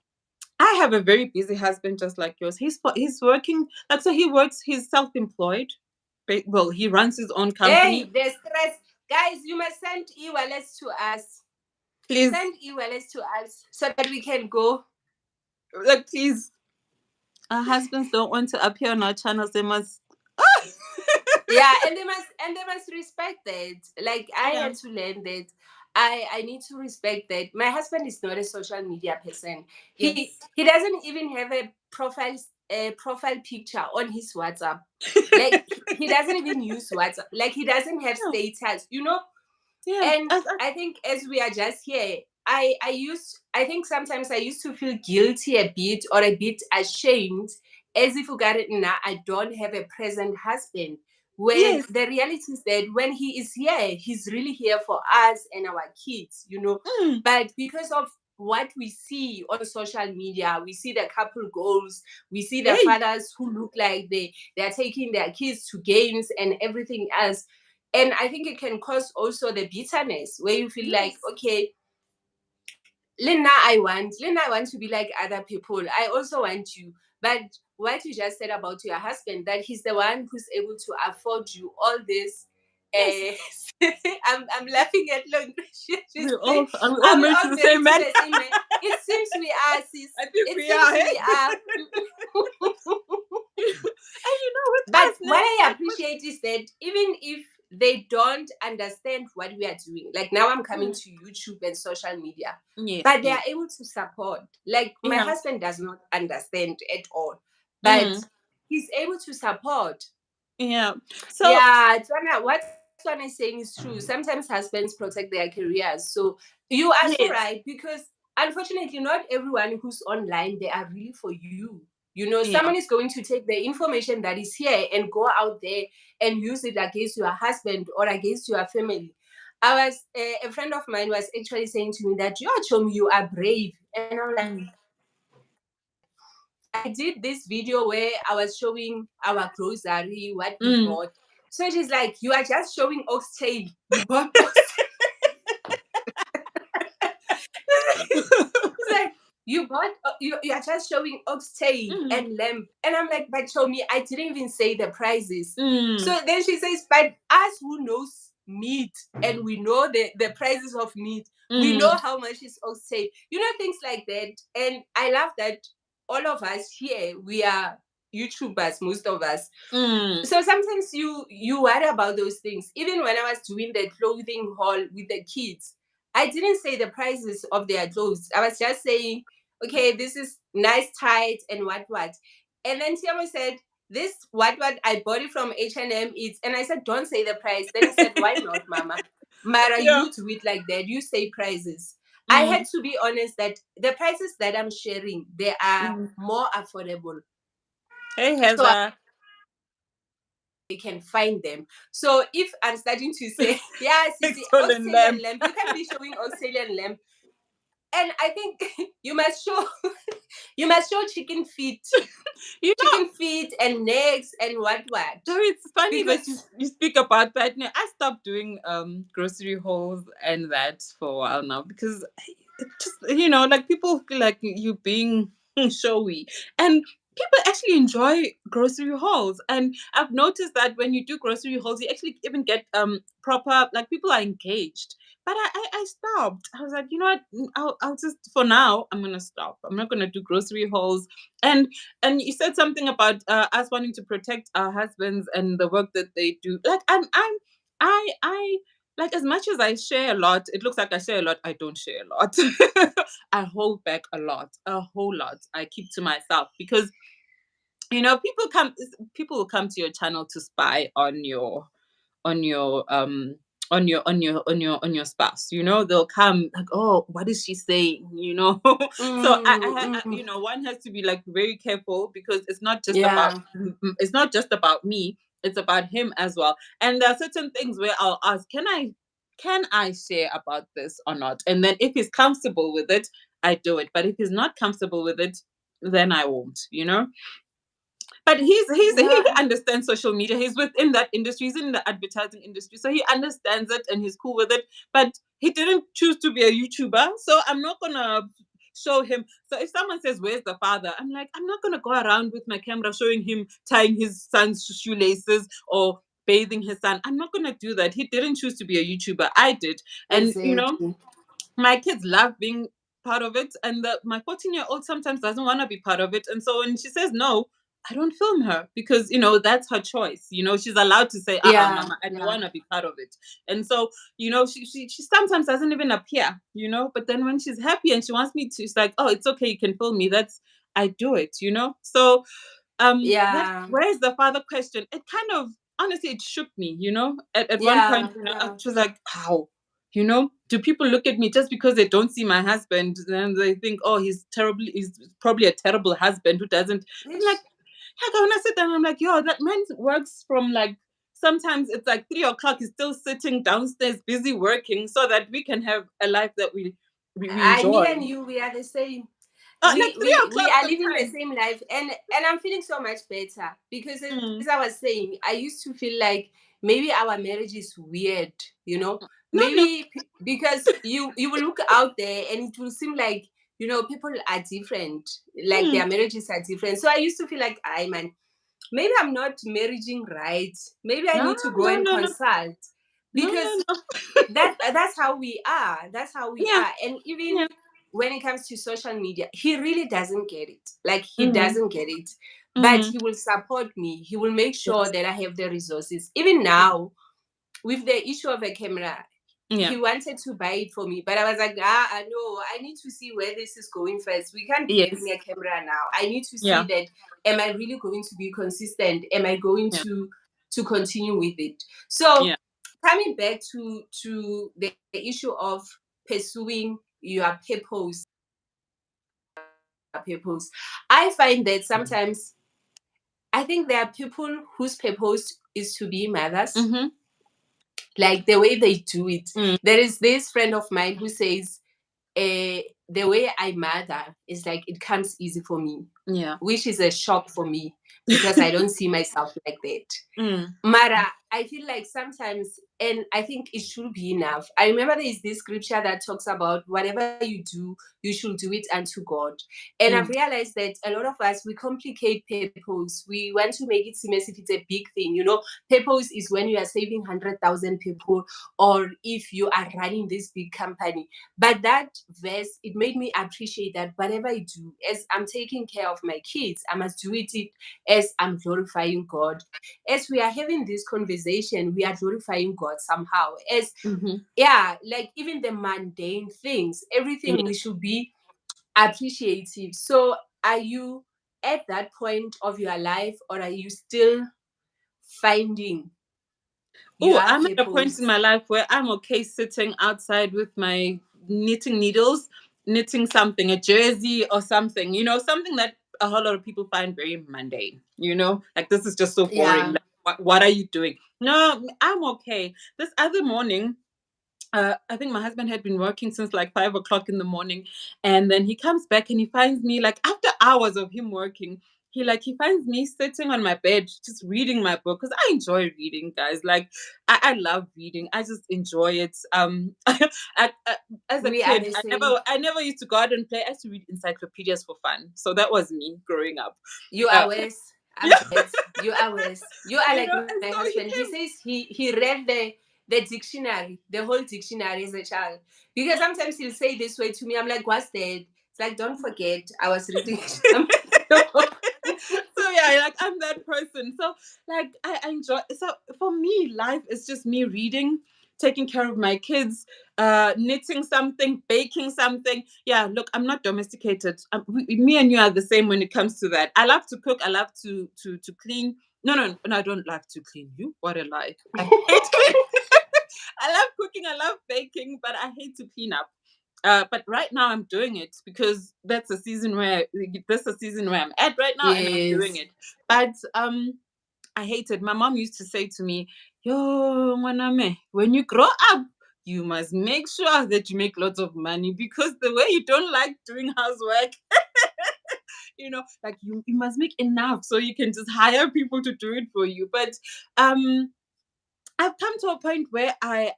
I have a very busy husband just like yours. He's working, like, so he works, he's self-employed. Well, he runs his own Hey, company. the stress. Guys, you must send e-wallets to us. Please, Send e-wallets to us so that we can go. like, please, our husbands don't want to appear on our channels. They must. Yeah, and they must respect that. Like, I Yeah. had to learn that. I need to respect that. My husband is not a social media person. He Yes. he doesn't even have a profile picture on his WhatsApp. Like, he doesn't even use WhatsApp. Like, he doesn't have Yeah. status, you know? Yeah. And I think as we are just here, I think sometimes I used to feel guilty a bit, or a bit ashamed, as if you got it now, I don't have a present husband. When Yes. the reality is that when he is here, he's really here for us and our kids, you know. Mm. But because of what we see on social media, we see the couple goals, we see the Hey. fathers who look like they're taking their kids to games and everything else. And I think it can cause also the bitterness where you feel like, Yes. okay, Lena, I want to be like other people. I also want you. But what you just said about your husband, that he's the one who's able to afford you all this. Yes. I'm laughing at long. We all are we all Are we married to all the married same to man? the same man? It seems we are, sis. I think It we are. seems Hey? we are. And with But us, what I like, appreciate is that even if they don't understand what we are doing, like now I'm coming to YouTube and social media, yes, but they yes, are able to support. Like, my yeah, husband does not understand at all, but mm, he's able to support. yeah. So Yeah, Twana, what Twana is saying is true. Sometimes husbands protect their careers. So you are so yes, right, because unfortunately, not everyone who's online, they are really for you. You know, yeah, someone is going to take the information that is here and go out there and use it against your husband or against your family. A friend of mine was actually saying to me that, "Yo, Chom, you are brave." And I'm like, mm, I did this video where I was showing our grocery, what we mm. bought. So she's like, "You are just showing oxtail. You bought oxtail." She's like, "You bought, you are just showing oxtail Mm, and lamb." And I'm like, "But show me, I didn't even say the prices." mm, So then she says, "But us who knows meat, and we know the prices of meat, we know mm, how much is oxtail." You know, things like that. And I love that all of us here, we are YouTubers, most of us. mm, So sometimes you worry about those things. Even when I was doing the clothing haul with the kids, I didn't say the prices of their clothes. I was just saying, okay, this is nice tight and what. And then Tiamo said, "This what I bought it from H&M." It's, and I said, "Don't say the price." Then he said, "Why not, Mama? Mara, yeah, you do it like that. You say prices." I had mm, to be honest that the prices that I'm sharing, they are mm. more affordable. Hey, So Heather. they can find them. So if I'm starting to say, yeah, Sissy, Stolen Australian lamb. lamb, you can be showing Australian lamb. And I think you must show you must show You know, chicken feet and necks and what. so it's funny that you Because you speak about that. Now, I stopped doing grocery hauls and that for a while now, because just, like, people feel like you being showy, and people actually enjoy grocery hauls. And I've noticed that when you do grocery hauls, you actually even get proper, like, people are engaged. But I stopped. I was like, you know what, I'll just, for now, I'm gonna stop. I'm not gonna do grocery hauls. And you said something about us wanting to protect our husbands and the work that they do. Like, I like, as much as I share a lot, it looks like I share a lot. I don't share a lot. I hold back a whole lot. I keep to myself because, people will come to your channel to spy on your on your spouse. They'll come like, oh, what is she saying? So one has to be, like, very careful, because Yeah. it's not just about me, it's about him as well. And there are certain things where I'll ask, can I share about this or not? And then if he's comfortable with it, I do it. But if he's not comfortable with it, then I won't. But he Yeah. understands social media. He's within that industry. He's in the advertising industry, so he understands it and he's cool with it. But he didn't choose to be a YouTuber, so I'm not gonna show him. So if someone says, "Where's the father?" I'm like, I'm not gonna go around with my camera showing him tying his son's shoelaces or bathing his son. I'm not gonna do that. He didn't choose to be a YouTuber. I did, and Exactly. my kids love being part of it, and my 14-year-old sometimes doesn't want to be part of it. And so when she says no, I don't film her, because that's her choice. She's allowed to say, Yeah. mama, I don't Yeah. want to be part of it. And so she sometimes doesn't even appear. But then when she's happy and she wants me to, she's like, oh, it's okay, you can film me. That's I do it. So that Yeah. where is the father question, it kind of, honestly, it shook me. At one Yeah. point, I Yeah. was like, how? Do people look at me just because they don't see my husband? Then they think, oh, he's probably a terrible husband who doesn't. I'm like, Ish. yeah, when I sit down, I'm like, yo, that man works from, like, sometimes it's like 3 o'clock. He's still sitting downstairs, busy working, so that we can have a life that we Me enjoy. and you, we are the same. Like, we three we we o'clock are living the sometimes. same life, and I'm feeling so much better because, Mm. as I was saying, I used to feel like maybe our marriage is weird, No, no. maybe because you will look out there and it will seem like people are different, like Mm. their marriages are different. So I used to feel like, I man, maybe I'm not marrying right, maybe I No, need to go no, and no, no, consult, no, because no, no. that's how we are, Yeah, and even yeah. when it comes to social media, he really doesn't get it, like he Mhm, doesn't get it, but mhm. he will support me, he will make sure Yes. that I have the resources. Even now, with the issue of a camera, Yeah. he wanted to buy it for me, but I was like, I know, I need to see where this is going first. We can't be getting Yes. a camera now. I need to see Yeah. that, am I really going to be consistent, am I going Yeah. to continue with it? So Yeah. coming back to the issue of pursuing your purpose, I find that sometimes, I think there are people whose purpose is to be mothers, Mhm. like the way they do it. Mm. There is this friend of mine who says, the way I mother is like it comes easy for me, Yeah. which is a shock for me because I don't see myself like that. Mm. Mara, I feel like sometimes, and I think it should be enough. I remember there is this scripture that talks about whatever you do, you should do it unto God. And I've Mm. realized that a lot of us, we complicate purpose. We want to make it seem as if it's a big thing. Purpose is when you are saving 100,000 people, or if you are running this big company. But that verse, it made me appreciate that whatever I do, as I'm taking care of my kids, I must do it as I'm glorifying God. As we are having this conversation, we are glorifying God somehow. As, Mhm. yeah, like even the mundane things, everything, we Yes. should be appreciative. So are you at that point of your life, or are you still finding Oh, your I'm at a point in purpose? my life where I'm okay sitting outside with my knitting needles, knitting something, a jersey or something, something that a whole lot of people find very mundane, like, this is just so boring. Yeah. Like, what are you doing? No, I'm okay. This other morning, I think my husband had been working since like 5 o'clock in the morning. And then he comes back and he finds me, like, after hours of him working. he finds me sitting on my bed just reading my book because I enjoy reading, guys. Like I love reading. I just enjoy it. As a We are kid, the I same. never used to go out and play. I used to read encyclopedias for fun. So that was me growing up. You Uh, are worse. I'm yeah, dead. You are worse. You are like and my so he husband. He came. says he read the dictionary, the whole dictionary as a child. Because sometimes he'll say this way to me. I'm like, what's that? It's like, don't forget, I was reading something. So yeah, like I'm that person. So like I enjoy. So for me, life is just me reading, taking care of my kids, knitting something, baking something. Yeah, look, I'm not domesticated. Me and you are the same when it comes to that. I love to cook. I love to clean. No, I don't like to clean. You, what a lie! I hate cleaning. I love cooking. I love baking, but I hate to clean up. But right now I'm doing it because that's a season where I'm at right now, and I'm doing Yes. it. But I hate it. My mom used to say to me, "Yo, Mwaname, when you grow up, you must make sure that you make lots of money because the way you don't like doing housework, like you must make enough so you can just hire people to do it for you." But um, I've come to a point where I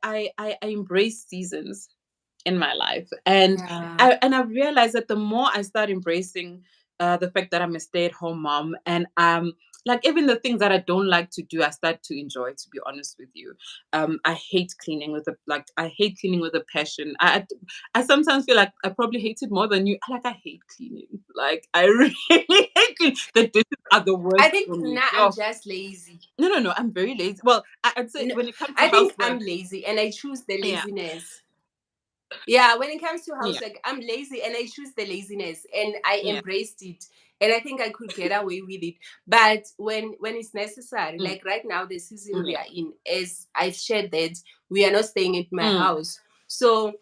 embrace seasons in my life, and Yeah. I've realized that the more I start embracing the fact that I'm a stay-at-home mom, and like even the things that I don't like to do, I start to enjoy. To be honest with you, I hate cleaning with a I hate cleaning with a passion. I sometimes feel like I probably hate it more than you. Like I hate cleaning. Like I really hate cleaning. The dishes are the I worst think for me. now I'm Oh, just lazy. no. I'm very lazy. Well, I'd say No, when it comes to I think I'm housework, lazy and I choose the yeah, laziness. Yeah, when it comes to yeah, housework, I'm lazy and I choose the laziness and I yeah. embraced it. And I think I could get away with it. But when it's necessary, Mm, like right now, the season we yeah. are in, as I've shared that we are not staying at my Mm, house. So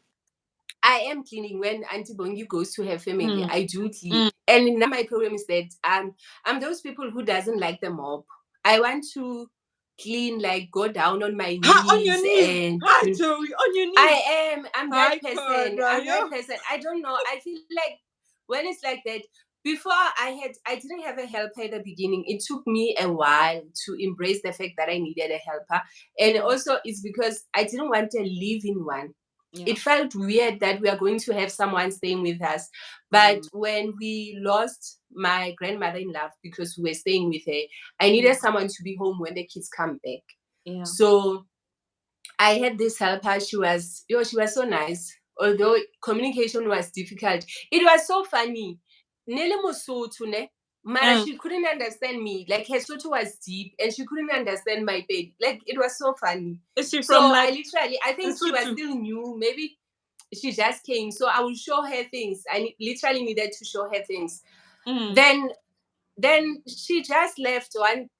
I am cleaning when Auntie Bongi goes to her family. mm, I do clean. mm. And now my problem is that I'm those people who doesn't like the mob. I want to clean, like go down on my Ha, on your knees knees. and Hi, Joey, on your knees. I'm Hi, that person. Connor. I'm that Yeah. person. I don't know. I feel like when it's like that, before I didn't have a helper at the beginning. It took me a while to embrace the fact that I needed a helper. And Mm, also it's because I didn't want a live-in one. yeah. It felt weird that we are going to have someone staying with us. But Mm, when we lost my grandmother in love because we were staying with her, I mm, needed someone to be home when the kids come back. yeah. So I had this helper. She was so nice. Although communication was difficult, it was so funny. Nele Mosotho, ne? Mara, Mm. she couldn't understand me. Like her Sotho was deep, and she couldn't understand my pain. Like it was so funny. Is she from So like I think she was Lesotho? still new. Maybe she just came. So I will show her things. Literally needed to show her things. Mm, Then she just left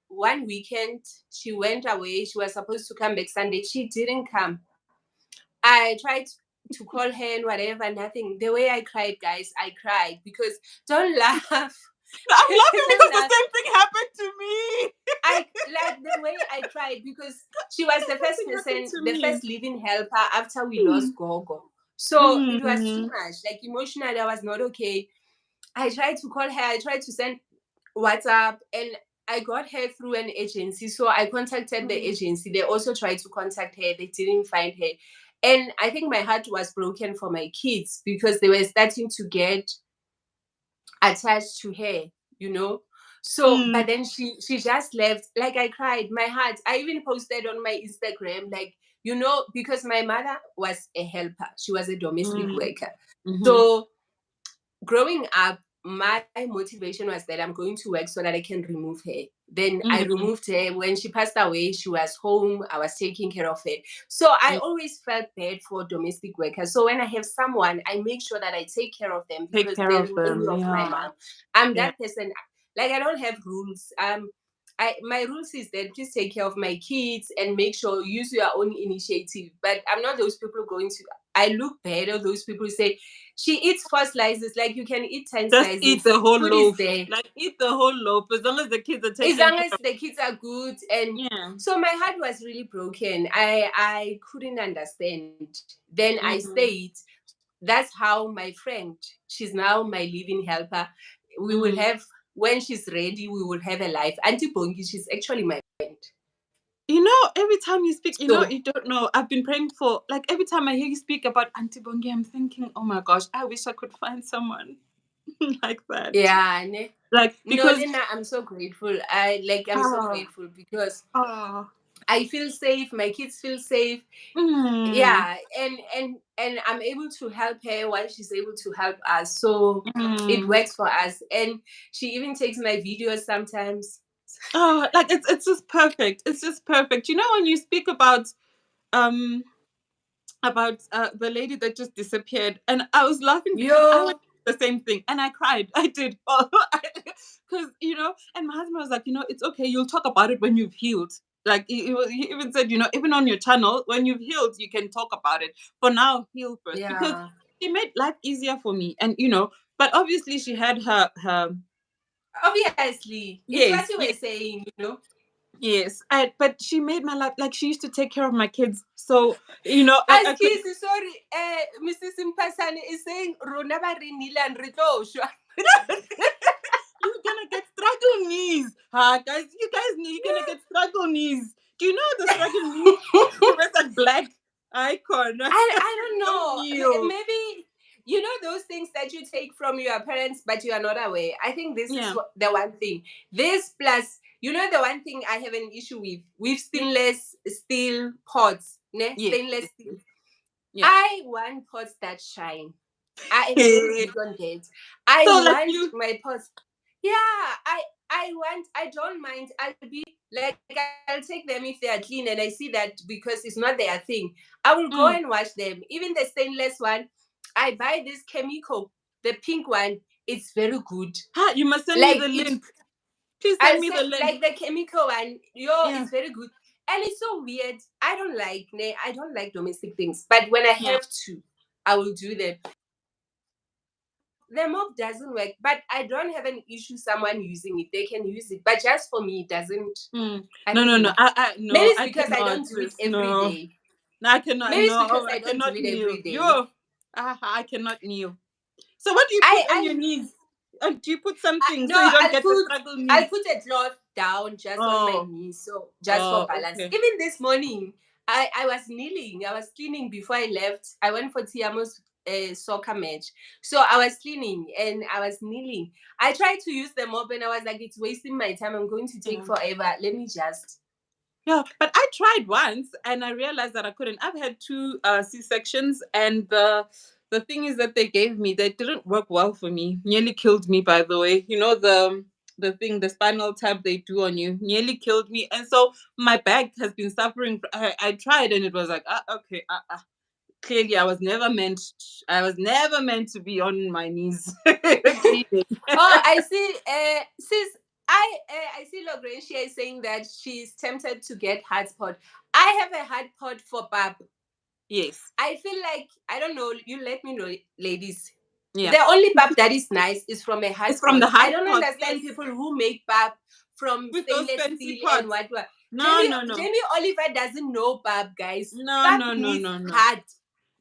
one weekend. She went away. She was supposed to come back Sunday. She didn't come. I tried to call her and whatever, nothing. The way I cried, guys, I cried because don't laugh. I'm laughing because Don't the laugh. same thing happened to me. I like the way I cried because she was The same thing happened to the me. first living helper after we Mm, lost Gogo. So it was too mm, much. Like emotionally, I was not okay. I tried to call her. I tried to send WhatsApp, and I got her through an agency. So I contacted the mm, agency. They also tried to contact her. They didn't find her. And I think my heart was broken for my kids because they were starting to get attached to her, you know. So, mm, but then she just left. Like I cried, my heart. I even posted on my Instagram, like, because my mother was a helper. She was a domestic mm, worker. mhm, So growing up, my motivation was that I'm going to work so that I can remove her. Then I mm, removed her. When she passed away, she was home. I was taking care of her. So I mm. always felt bad for domestic workers. So when I have someone, I make sure that I take care of them Take because care they of remind me them. of my Yeah. mom. I'm Yeah. that person. Like I don't have rules. My rules is that please take care of my kids and make sure you use your own initiative. But I'm not those people going to. I look bad at those people who say she eats 4 slices. Like you can eat 10 Just eat slices. the whole Food is loaf. there Like eat the whole loaf as long as the kids are as taken long care as of. the kids are good. And Yeah. so my heart was really broken. I couldn't understand. Then I Mm, stayed. That's how my friend, she's now my living helper. We will mm, have when she's ready, we will have a live. Auntie Bongi, she's actually my friend. You know, every time you speak, So, you don't know. I've been praying for, like, every time I hear you speak about Auntie Bongi, I'm thinking, oh my gosh, I wish I could find someone like that. yeah, ne? Like, No, because, Lena, I'm so grateful. I'm so grateful because I feel safe. My kids feel safe. Yeah, and I'm able to help her while she's able to help us. So it works for us. And she even takes my videos sometimes. oh, like it's just perfect. It's just perfect. You know, when you speak about the lady that just disappeared, and I was laughing because I went through the same thing, and I cried. I did, because and my husband was like, it's okay. You'll talk about it when you've healed. Like he even said, even on your channel, when you've healed, you can talk about it. For now, heal first, because she made life easier for me, and but obviously she had her obviously, it's what you were saying, Yes, but she made my life, like, she used to take care of my kids. So Excuse me, sorry, Mrs. Simpasane is saying Rona ba re nnile and re tlo shwa. You're gonna get struggle knees. Guys, you're gonna get struggle knees. Do you know the struggle knees? That's that black icon. I don't know. kneel. Maybe those things that you take from your parents, but you are not aware. I think this is the one thing. This plus, the one thing I have an issue with stainless steel pots, stainless steel. I want pots that shine. I am very big on that. I want my pots. Yeah, I don't mind. I'll be like, I'll take them if they are clean and I see that because it's not their thing. I will go and wash them. Even the stainless one, I buy this chemical, the pink one. It's very good. You must send me the link. Please send me the link. Like the chemical one, it's very good. And it's so weird. I don't like domestic things, but when I have to, I will do them. The mop doesn't work, but I don't have an issue someone using it. They can use it, but just for me, it doesn't. No. No. Maybe it's because I don't do it every day. No, I cannot. Maybe it's because I don't do it every day. I cannot kneel. So what do you put on your knees? Do you put something so you don't get the struggle knees? I'll put a cloth down just on my knees, so just for balance. Okay. Even this morning, I was kneeling. I was cleaning before I left. I went for Tiamo's soccer match, so I was cleaning and I was kneeling. I tried to use the mop and I was like, it's wasting my time. I'm going to take forever. Let me just. Yeah, but I tried once and I realized that I couldn't. I've had 2 C-sections, and the thing is that they gave me, they didn't work well for me. Nearly killed me, by the way. The thing, the spinal tap they do on you, nearly killed me. And so my back has been suffering. I tried and it was like, okay, clearly I was never meant to be on my knees. I see. Sis, I see Logrencia is saying that she's tempted to get hotpot. I have a hotpot for Bab. Yes. I feel like, I don't know, you let me know, ladies. Yeah. The only Bab that is nice is from a hotpot. It's from the hotpot. I don't understand people who make Bab from stainless steel and what. No. Jamie Oliver doesn't know Bab, guys. No. Hard.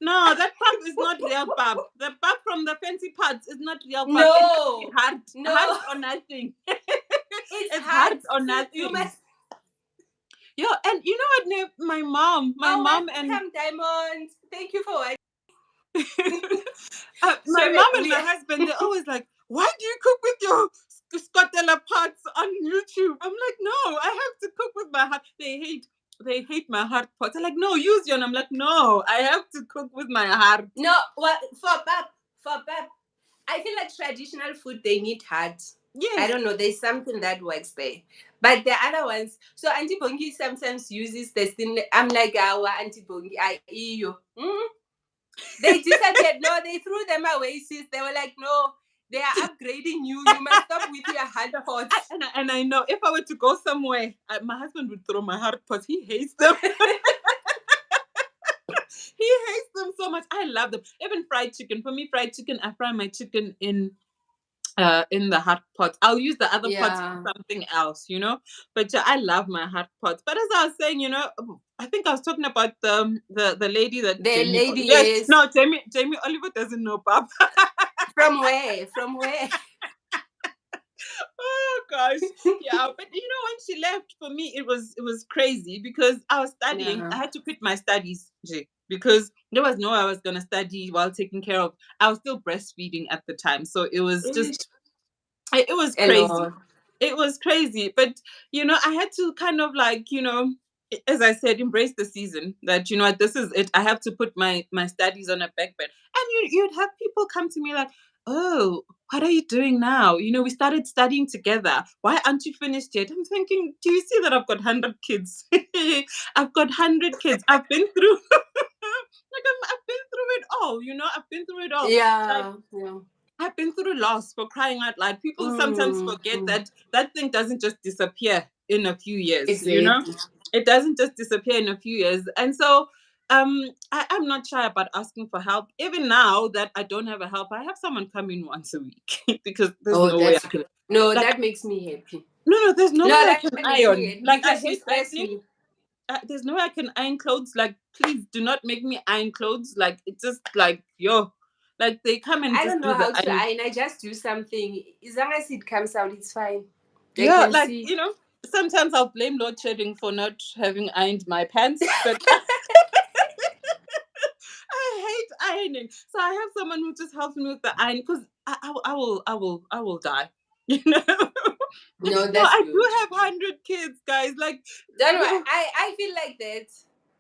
No, that pap is not real pap. The pap from the fancy parts is not real pap. No. It's hard. No. Hard or nothing. It's hard or nothing. You must. Yeah, and you know what, my mom welcome, and Diamond. Thank you for watching. my mom and my husband, they're always like, why do you cook with your Scotella pots on YouTube? I'm like, no, I have to cook with my heart. They hate my heart pots. They're like, no, use your. And I'm like, no, I have to cook with my heart. No, for Bab, I feel like traditional food, they need heart. Yes. I don't know, there's something that works there. But the other ones, so Auntie Bongi sometimes uses the thing. I'm like, our Auntie Bongi, They disappeared. No, they threw them away, sis. They were like, no, they are upgrading you. You must stop with your hard pots. And I know if I were to go somewhere, my husband would throw my hard pots. He hates them. He hates them so much. I love them. Even fried chicken. For me, fried chicken, I fry my chicken in the hot pot. I'll use the other pots for something else, But I love my hot pots. But as I was saying, I think I was talking about the lady that yes. No, Jamie Oliver doesn't know Bab. From where? Oh gosh. Yeah, but when she left, for me it was crazy because I was studying. Yeah. I had to quit my studies, because there was no way I was gonna study while taking care of. I was still breastfeeding at the time, so it was Ish, just it was a crazy. lot. It was crazy, but I had to kind of like, as I said, embrace the season. That this is it. I have to put my studies on a back burner. And you'd have people come to me like, "Oh, what are you doing now? We started studying together. Why aren't you finished yet?" I'm thinking, do you see that I've got 100 kids? I've got 100 kids. I've been through like I've been through it all. I've been through it all. Like, Yeah. Yeah. I've been through loss, for crying out loud. People sometimes forget Mm. that that thing doesn't just disappear in a few years, Exactly. It doesn't just disappear in a few years. And so I'm not shy about asking for help. Even now that I don't have a help, I have someone come in once a week because there's Oh, no way that's I can, good. No, like, that makes me happy. no, there's no No, way I that can makes me iron. happy Like, I because you hate stress ironing. me. There's no way I can iron clothes. Like, please do not make me iron clothes. Like, it's just like, like they come and I just don't do know the how to iron. iron. I just do something. As long as it comes out, it's fine. They Yeah, can like, see. sometimes I'll blame load shedding for not having ironed my pants, but I hate ironing. So I have someone who just helps me with the iron because I will die. You know. No, No, that's I do good. have 100 kids, guys. Like, Don't worry. yo, I feel like that.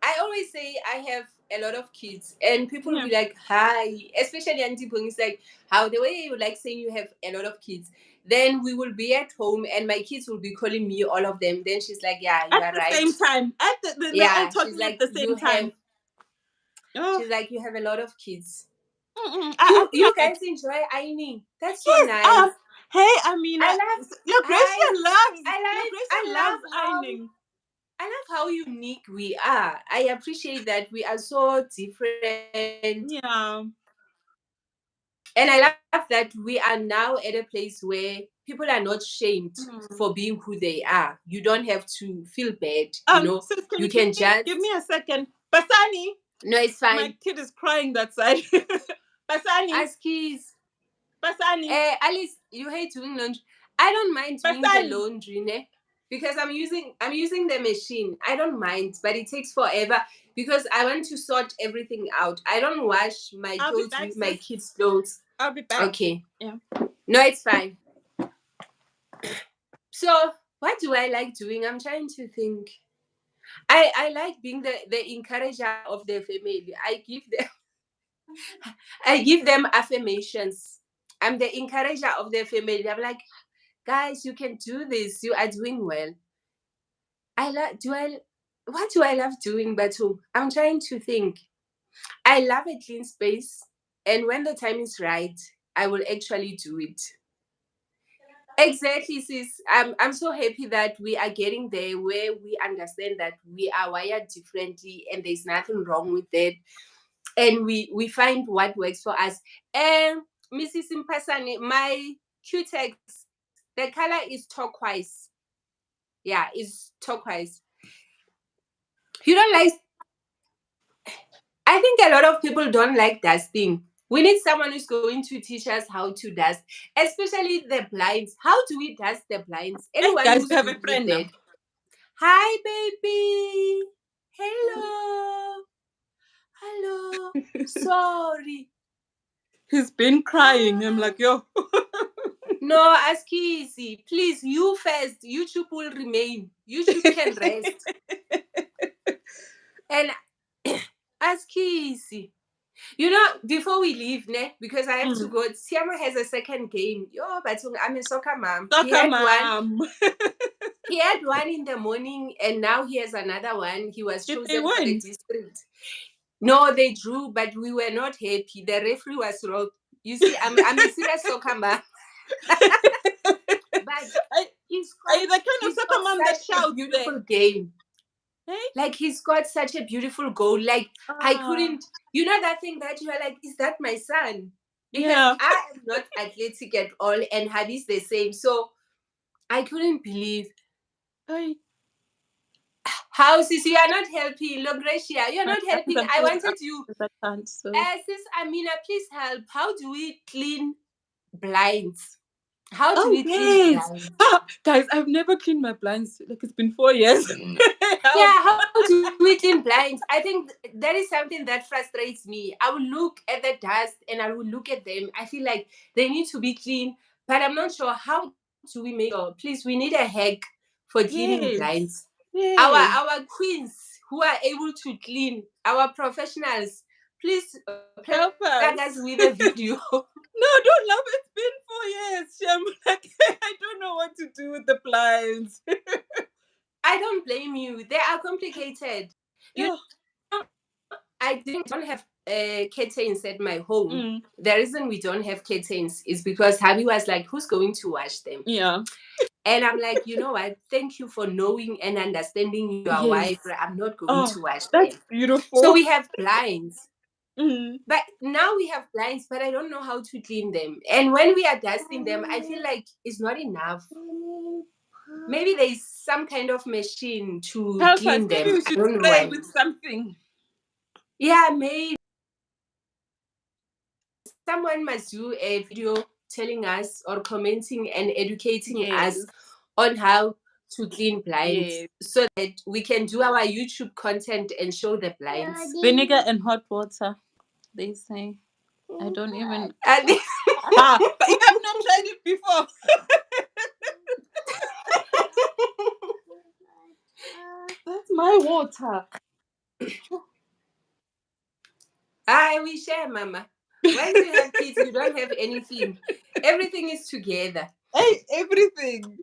I always say I have a lot of kids, and people will yeah. be like, "Hi," especially Auntie Pong is like, "How the way you like saying you have a lot of kids." Then we will be at home, and my kids will be calling me all of them. Then she's like, "Yeah, you At are the right." same time, they're all Yeah, she's talking at like, the "You same have." time. Oh, She's like, "You have a lot of kids." I You think you I guys enjoy ironing. That's so yes. nice. Hey, Amina, I love Lucretia I loves I Lucretia love loves how ironing. I love how unique we are. I appreciate that we are so different. Yeah. And I love that we are now at a place where people are not shamed Mm. for being who they are. You don't have to feel bad, you know. Sis, can You you give can me give me just a second? Basani, no, it's my fine. kid is crying that side. Basani, Ask keys. Basani, Alice, you hate doing laundry. I don't mind doing the Basani. laundry, ne? Because I'm using the machine. I don't mind, but it takes forever because I want to sort everything out. I don't wash my I'll be clothes back, with my sis. kids' clothes. I'll be back. Okay. Yeah. No, it's fine. So what do I like doing? I'm trying to think. I like being the encourager of the family. I give them affirmations. I'm the encourager of the family. I'm like, guys, you can do this. You are doing well. I like do I what do I love doing, Batu? I'm trying to think. I love a clean space, and when the time is right, I will actually do it. Exactly, sis. I'm so happy that we are getting there where we understand that we are wired differently and there's nothing wrong with that. And we find what works for us. And Mrs. Impasane, my Q-Tex, the color is turquoise. Yeah, it's turquoise. You don't like I think a lot of people don't like dusting. We need someone who's going to teach us how to dust, especially the blinds. How do we dust the blinds? Hey Anyone guys, who's we have a good with friend that? now. Hi, baby. Hello. Hello. Sorry. He's been crying. I'm like, yo. No, ask easy. Please, you first. YouTube will remain. YouTube can rest. And ask easy. You know, before we leave, ne, because I have to Mm. go. Siama has a second game. Yo, but I'm a soccer mom. He Soccer had one. mom. He had one in the morning, and now he has another one. He was Did they chosen for the win? district. No, they drew, but we were not happy. The referee was wrong. You see, I'm a serious soccer mom, but are, he's are got you the kind of he's soccer got mom that such a shouts there? beautiful game. Hey? Like he's got such a beautiful goal. Like I Ah, couldn't, you know, that thing that you are like, is that my son? Because yeah. I am not athletic at all, and Hadi's the same. So I couldn't believe Hey. how sis, you are not helping. Logrecia, you're not helping. I'm I feeling wanted you. I can't. So Sis Amina, please help. How do we clean blinds? How do Oh we clean yes. blinds? Guys, I've never cleaned my blinds. Like it's been 4 years. Yeah, how do we clean blinds? I think that is something that frustrates me. I will look at the dust and I will look at them. I feel like they need to be clean, but I'm not sure how do we make sure. Please, we need a hack for cleaning Yes. blinds. Yes. Our queens who are able to clean, our professionals, please Help plug us. us with a video. No, don't laugh. It's been 4 years. Shem. Like I don't know what to do with the blinds. I don't blame you. They are complicated. You Yeah. know, I don't have curtains at my home. Mm. The reason we don't have curtains is because Habi was like, who's going to wash them? Yeah. And I'm like, you know what? Thank you for knowing and understanding your Yes. wife. I'm not going to wash That's them. beautiful. So we have blinds. Mm. But now we have blinds, but I don't know how to clean them. And when we are dusting them, I feel like it's not enough. Maybe there's some kind of machine to Help us. clean Maybe them. we I should don't know play why. with something. Yeah, maybe someone must do a video telling us or commenting and educating Yes. us on how to clean blinds, Yes. so that we can do our YouTube content and show the blinds. Vinegar and hot water. They say. I don't even. And But you have not tried it before. That's my water. we share, Mama. Once you have kids, you don't have anything. Everything is together. Hey, everything.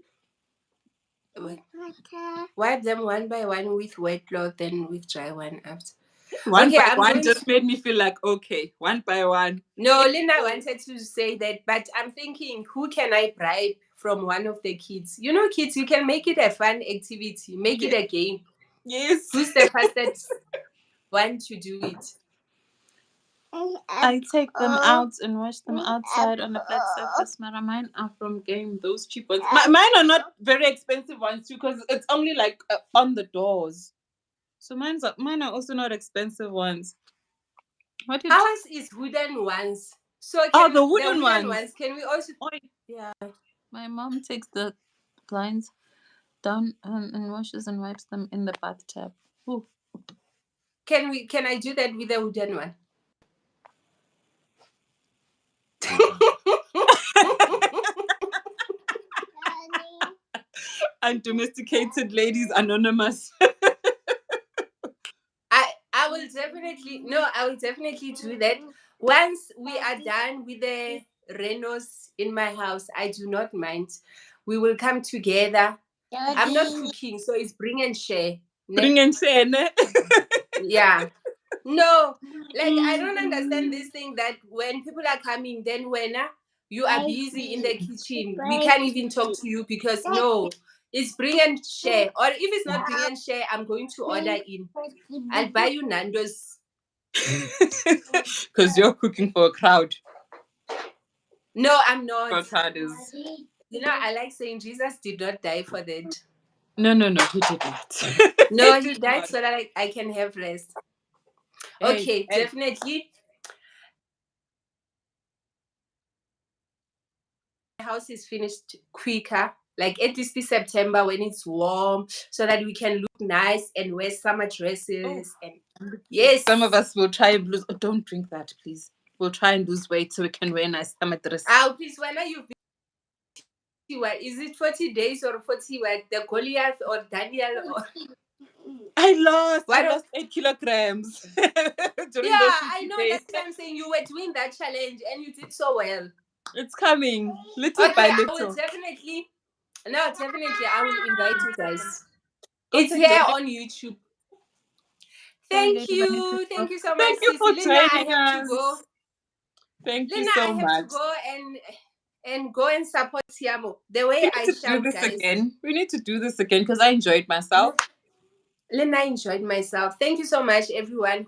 Wipe them one by one with wet cloth and with dry one after. One Okay, by I'm one going just made me feel like, okay, one by one. No, Linda wanted to say that, but I'm thinking, who can I bribe from one of the kids? You know, kids, you can make it a fun activity, make it a game. Yes. Who's the fastest one to do it? I take them out and wash them outside on a flat surface. Mine are from Game, those cheap ones. Mine are not very expensive ones too, because it's only like on the doors. So mine are also not expensive ones. What did Ours is wooden ones. So the wooden ones. can we also? Oi. Yeah. My mom takes the blinds down and washes and wipes them in the bathtub. Ooh. Can I do that with the wooden one? Undomesticated ladies anonymous. I will definitely do that. Once we are done with the renos in my house, I do not mind. We will come together. I'm not cooking, so it's bring and share. Bring and share, ne? Yeah. No, like I don't understand this thing that when people are coming, then when you are busy in the kitchen, we can't even talk to you because no, it's bring and share. Or if it's not bring and share, I'm going to order in. I'll buy you Nando's. Because you're cooking for a crowd. No, I'm not. For a crowd is. You know, I like saying Jesus did not die for that. No, he did not. No, he died so that I can have rest. Okay, Hey. definitely. The house is finished quicker, like at least this September when it's warm, so that we can look nice and wear summer dresses. And yes, some of us will try and lose. Oh, don't drink that, please. We'll try and lose weight so we can wear nice summer dresses. Oh, please, when are you? What is it? 40 days or 40? What the Goliath or Daniel? Or... I lost 8 kilograms. Yeah, I know. That's what I'm saying. You were doing that challenge and you did so well. It's coming little by little. I will definitely. No, definitely, I will invite you guys. It's here on YouTube. Thank you so much. Thank you for joining us. To go. Thank you so much. I have to go and go and support Siamo. The way I shout, do this guys. again. We need to do this again because I enjoyed myself. Lena, I enjoyed myself. Thank you so much, everyone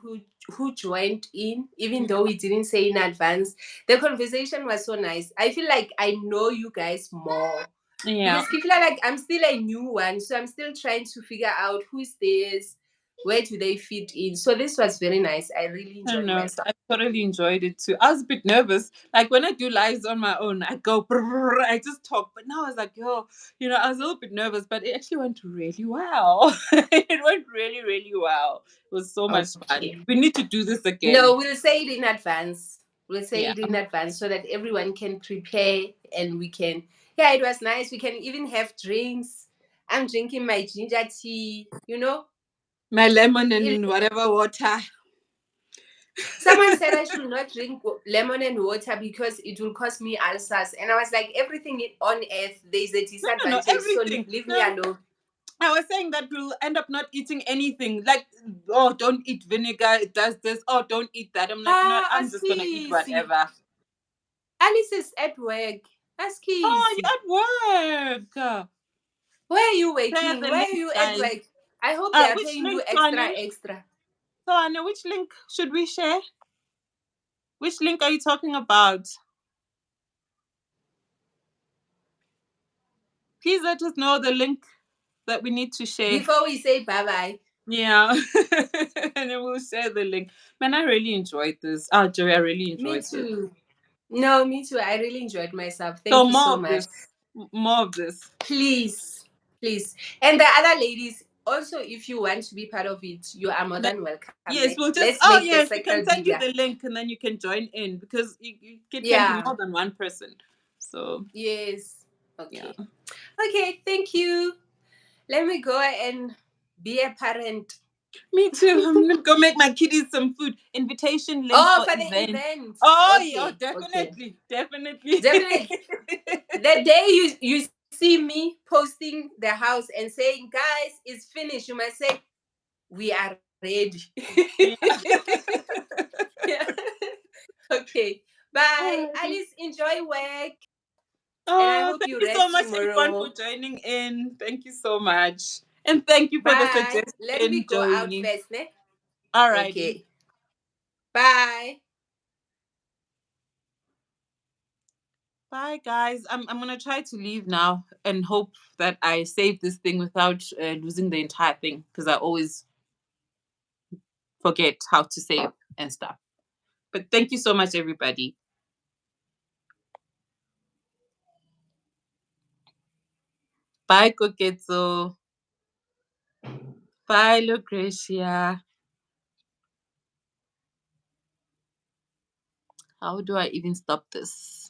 who joined in, even though we didn't say in advance. The conversation was so nice. I feel like I know you guys more. Yeah. Because I feel like I'm still a new one, so I'm still trying to figure out who's this, where do they fit in. So this was very nice. I really enjoyed myself. totally enjoyed it too. I was a bit nervous. Like when I do lives on my own, I go, brrr, I just talk. But now I was like, yo, I was a little bit nervous, but it actually went really well. It went really, really well. It was so much fun. Okay. We need to do this again. No, we'll say it in advance. We'll say Yeah. it in advance so that everyone can prepare and we can. Yeah, it was nice. We can even have drinks. I'm drinking my ginger tea, My lemon It, and whatever water. someone said I should not drink lemon and water because it will cause me ulcers. And I was like, everything on earth, there's a No, disadvantage. So everything. leave me No, alone. I was saying that we'll end up not eating anything. Like, oh, don't eat vinegar. It does this. Oh, don't eat that. I'm like, no, I'm just gonna eat Askisi. whatever. Alice is at work. Oh, Askisi. you're at work. Where are you Share working? the Where are link, you at guys. work? I hope they are Which paying you link, Sonia? extra. Sonia, which link should we share? Which link are you talking about? Please let us know the link that we need to share. Before we say bye-bye. Yeah. And then we'll share the link. Man, I really enjoyed this. Oh, Joey, I really Me enjoyed this. too. No, me too. I really enjoyed myself. So Thank you more so of much. this. More of this. Please. And the other ladies, also, if you want to be part of it, you are more than welcome. Yes, we'll just. Let's Oh, make the yes, we circle can send you bigger. the link and then you can join in because it can be Yeah. more than one person. So, Yes. yeah. Okay. Okay, thank you. Let me go and be a parent. Me too. I'm gonna go make my kiddies some food. Invitation link Oh, for for the event. event. Oh, Okay. yeah, definitely. Definitely. Definitely. The day you see me posting the house and saying, guys, it's finished, you must say, we are ready. Yeah. Yeah. Okay. Bye. Alrighty. Alice, enjoy work. And I Oh, hope thank you you so rest much, everyone, for tomorrow. joining in. Thank you so much. And thank you for the Bye. Let me suggestion, go out Joey. first, ne? Alrighty. Okay. Bye. Bye, guys. I'm gonna try to leave now and hope that I save this thing without losing the entire thing because I always forget how to save and stuff. But thank you so much, everybody. Bye, Koketso. Bye, Lucretia. How do I even stop this?